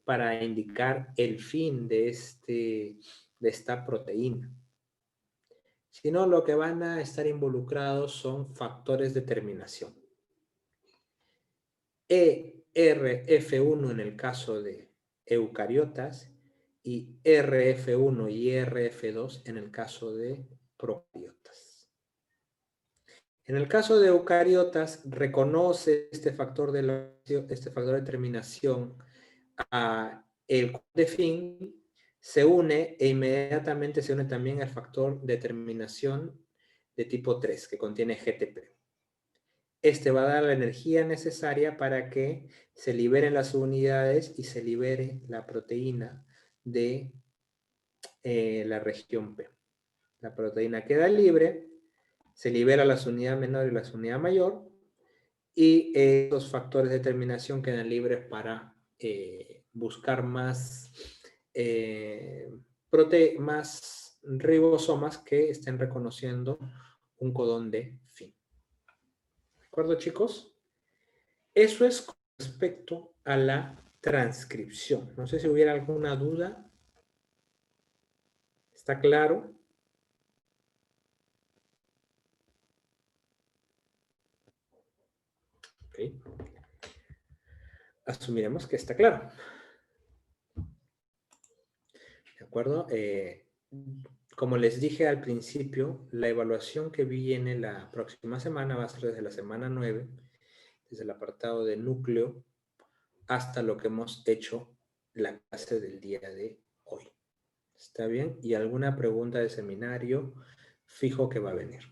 para indicar el fin de esta proteína, sino lo que van a estar involucrados son factores de terminación. ERF1 en el caso de eucariotas y RF1 y RF2 en el caso de procariotas. En el caso de eucariotas, reconoce este factor de terminación a el de fin, se une e inmediatamente se une también al factor de terminación de tipo 3 que contiene GTP. Este va a dar la energía necesaria para que se liberen las unidades y se libere la proteína de la región P. La proteína queda libre, se libera las unidades menor y las unidades mayor, y estos factores de terminación quedan libres para buscar más, más ribosomas que estén reconociendo un codón de fin. ¿De acuerdo, chicos? Eso es con respecto a la transcripción. No sé si hubiera alguna duda. ¿Está claro? Ok. Asumiremos que está claro. ¿De acuerdo? Como les dije al principio, la evaluación que viene la próxima semana va a ser desde la semana 9, desde el apartado de núcleo, hasta lo que hemos hecho la clase del día de hoy. ¿Está bien? Y alguna pregunta de seminario fijo que va a venir.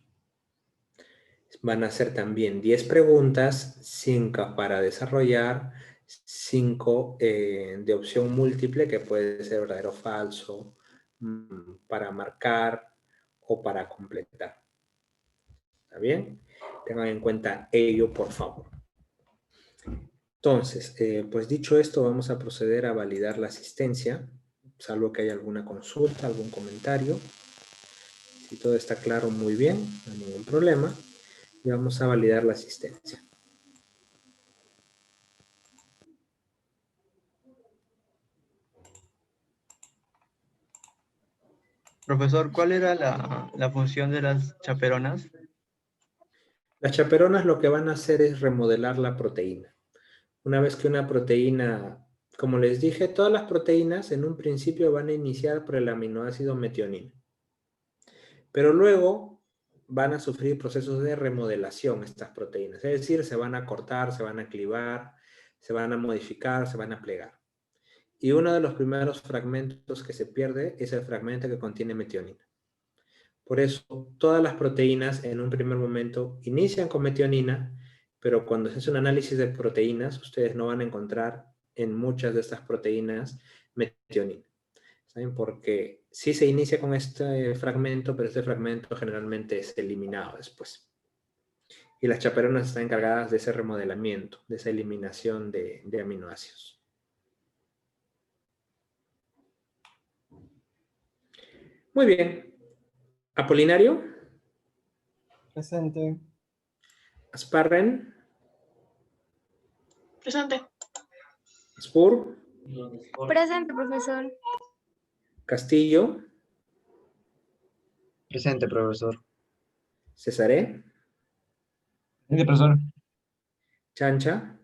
Van a ser también 10 preguntas, 5 para desarrollar, 5 de opción múltiple, que puede ser verdadero o falso, para marcar o para completar. ¿Está bien? Tengan en cuenta ello, por favor. Entonces, pues dicho esto, vamos a proceder a validar la asistencia, salvo que haya alguna consulta, algún comentario. Si todo está claro, muy bien, no hay ningún problema. Y vamos a validar la asistencia. Profesor, ¿cuál era la función de las chaperonas? Las chaperonas lo que van a hacer es remodelar la proteína. Una vez que una proteína, como les dije, todas las proteínas en un principio van a iniciar por el aminoácido metionina. Pero luego van a sufrir procesos de remodelación estas proteínas. Es decir, se van a cortar, se van a clivar, se van a modificar, se van a plegar. Y uno de los primeros fragmentos que se pierde es el fragmento que contiene metionina. Por eso, todas las proteínas en un primer momento inician con metionina, pero cuando se hace un análisis de proteínas, ustedes no van a encontrar en muchas de estas proteínas metionina. ¿Saben? Porque sí se inicia con este fragmento, pero este fragmento generalmente es eliminado después. Y las chaperonas están encargadas de ese remodelamiento, de esa eliminación de aminoácidos. Muy bien. Apolinario. Presente. Asparren. Presente. Spur. Presente, profesor. Castillo. Presente, profesor. Cesaré. Presente, profesor. Chancha.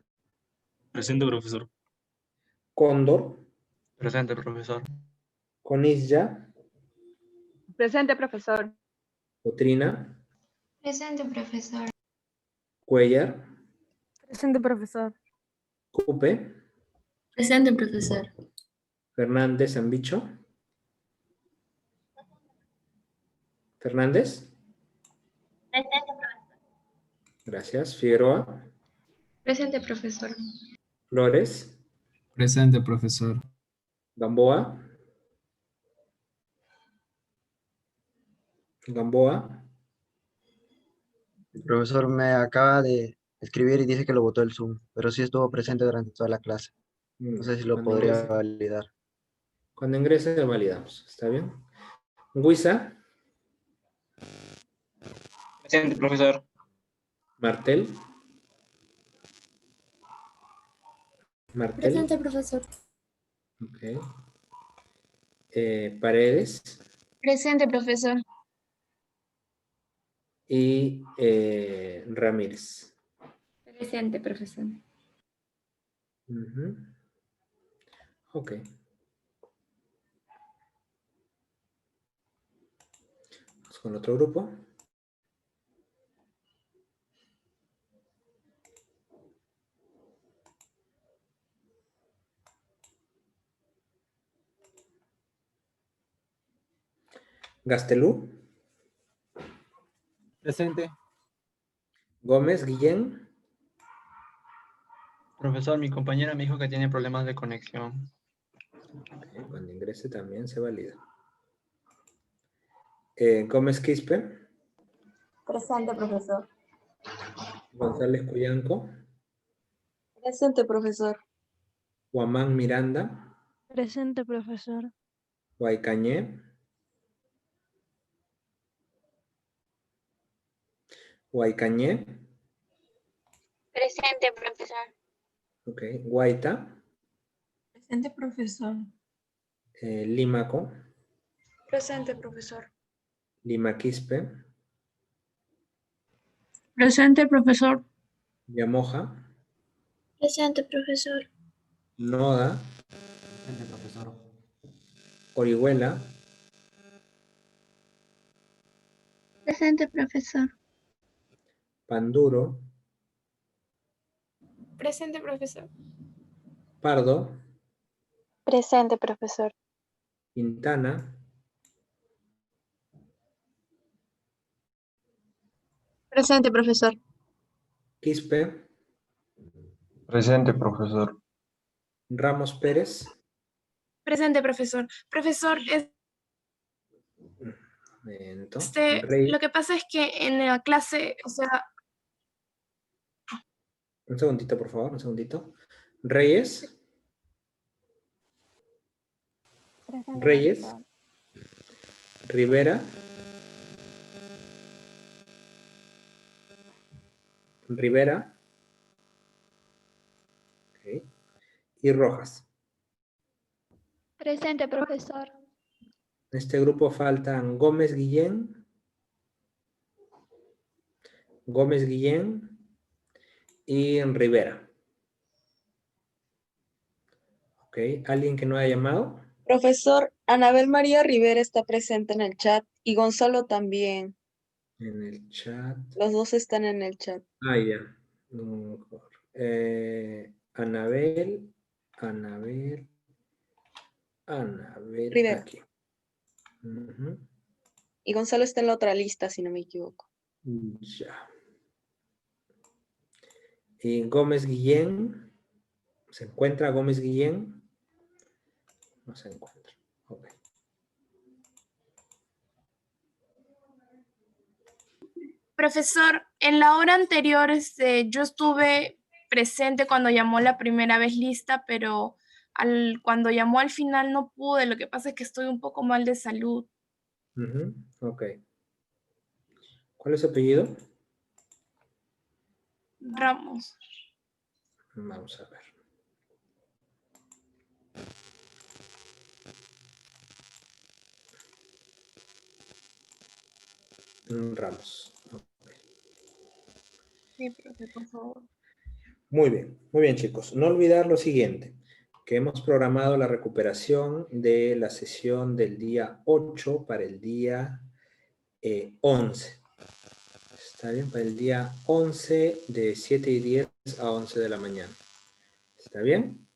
Presente, profesor. Cóndor. Presente, profesor. Conisya. Presente, profesor. Cotrina. Presente, profesor. Cuellar. Presente, profesor. Cupe. Presente, profesor. Fernández Ambicho. Fernández. Presente, profesor. Gracias. Figueroa. Presente, profesor. Flores. Presente, profesor. Gamboa. Gamboa. El profesor me acaba de escribir y dice que lo votó el Zoom, pero sí estuvo presente durante toda la clase. No sé si lo Cuando podría ingrese. validar. Cuando ingrese validamos. ¿Está bien? Guisa. Presente, profesor. Martel. Martel. Presente, profesor. Ok. Paredes. Presente, profesor. Y Ramírez. Presente, profesor. Ujú. Ok. Vamos con otro grupo. Gastelú. Presente. Gómez Guillén. Profesor, mi compañera me dijo que tiene problemas de conexión. Ok, cuando ingrese también se valida. Gómez Quispe. Presente, profesor. González Cuyanco. Presente, profesor. Guamán Miranda. Presente, profesor. Guaycañé. Guaycañé. Presente, profesor. Ok. Guaita. Presente, profesor. Límaco. Presente, profesor. Lima Quispe. Presente, profesor. Yamoja. Presente, profesor. Noda. Presente, profesor. Orihuela. Presente, profesor. Panduro. Presente, profesor. Pardo. Presente, profesor. Quintana. Presente, profesor. Quispe. Presente, profesor. Ramos Pérez. Presente, profesor. Profesor, Momento. lo que pasa es que en la clase, o sea, Un segundito, por favor, un segundito. Reyes. Presente, Reyes. profesor. Rivera. Rivera. Ok. Y Rojas. presente, profesor. En este grupo faltan Gómez Guillén. Gómez Guillén. Y Rivera. Ok. ¿Alguien que no haya llamado? Profesor, Anabel María Rivera está presente en el chat y Gonzalo también. En el chat. Los dos están en el chat. Ah, ya. Anabel. Rivera. Aquí. Ujú. Y Gonzalo está en la otra lista, si no me equivoco. Ya. Y Gómez Guillén. ¿Se encuentra Gómez Guillén? No se encuentra. Ok. Profesor, en la hora anterior yo estuve presente cuando llamó la primera vez lista, pero cuando llamó al final no pude. Lo que pasa es que estoy un poco mal de salud. Ujú, ok. ¿Cuál es su apellido? Ramos. Vamos a ver. Ramos. Sí, profe, por favor. Muy bien chicos. No olvidar lo siguiente, que hemos programado la recuperación de la sesión del día 8 para el día 11. Está bien, para el día 11 de 7:10 a 11 de la mañana. ¿Está bien?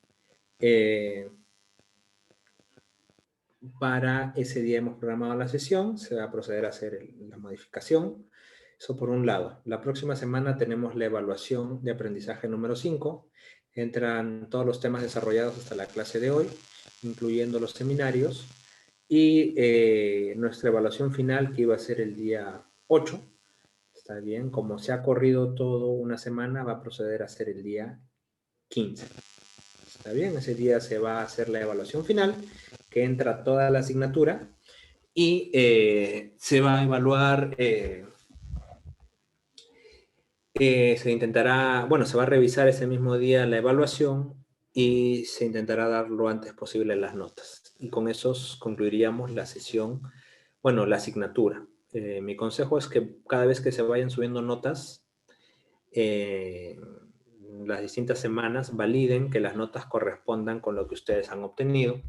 Para ese día hemos programado la sesión, se va a proceder a hacer la modificación. Eso por un lado. La próxima semana tenemos la evaluación de aprendizaje número 5. Entran todos los temas desarrollados hasta la clase de hoy, incluyendo los seminarios. Y nuestra evaluación final, que iba a ser el día 8, está bien, como se ha corrido todo una semana, va a proceder a ser el día 15. Está bien, ese día se va a hacer la evaluación final, que entra toda la asignatura y se va a evaluar, se intentará, bueno, se va a revisar ese mismo día la evaluación y se intentará dar lo antes posible las notas. Y con eso concluiríamos la sesión, bueno, la asignatura. Mi consejo es que cada vez que se vayan subiendo notas, las distintas semanas validen que las notas correspondan con lo que ustedes han obtenido.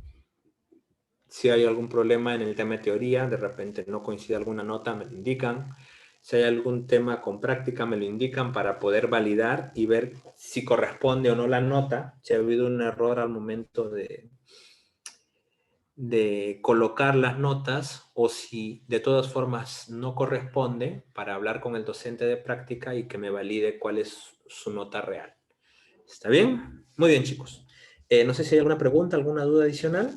Si hay algún problema en el tema de teoría, de repente no coincide alguna nota, me lo indican. Si hay algún tema con práctica, me lo indican para poder validar y ver si corresponde o no la nota, si ha habido un error al momento de colocar las notas, o si de todas formas no corresponde, para hablar con el docente de práctica y que me valide cuál es su nota real. ¿Está bien? Muy bien, chicos. No sé si hay alguna pregunta, alguna duda adicional.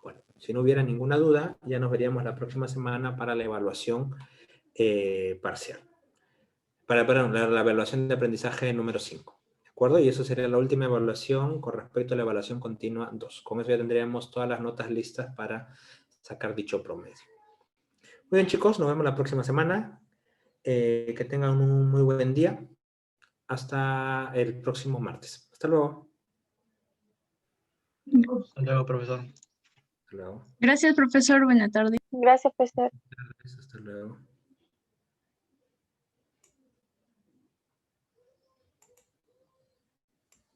Bueno, si no hubiera ninguna duda, ya nos veríamos la próxima semana para la evaluación parcial. Perdón, la evaluación de aprendizaje número 5. ¿De acuerdo? Y eso sería la última evaluación con respecto a la evaluación continua 2. Con eso ya tendríamos todas las notas listas para sacar dicho promedio. Muy bien, chicos, nos vemos la próxima semana. Que tengan un muy buen día. Hasta el próximo martes. Hasta luego. Hasta luego, profesor. Hasta luego. Gracias, profesor. Buena tarde. Gracias, profesor. Hasta luego.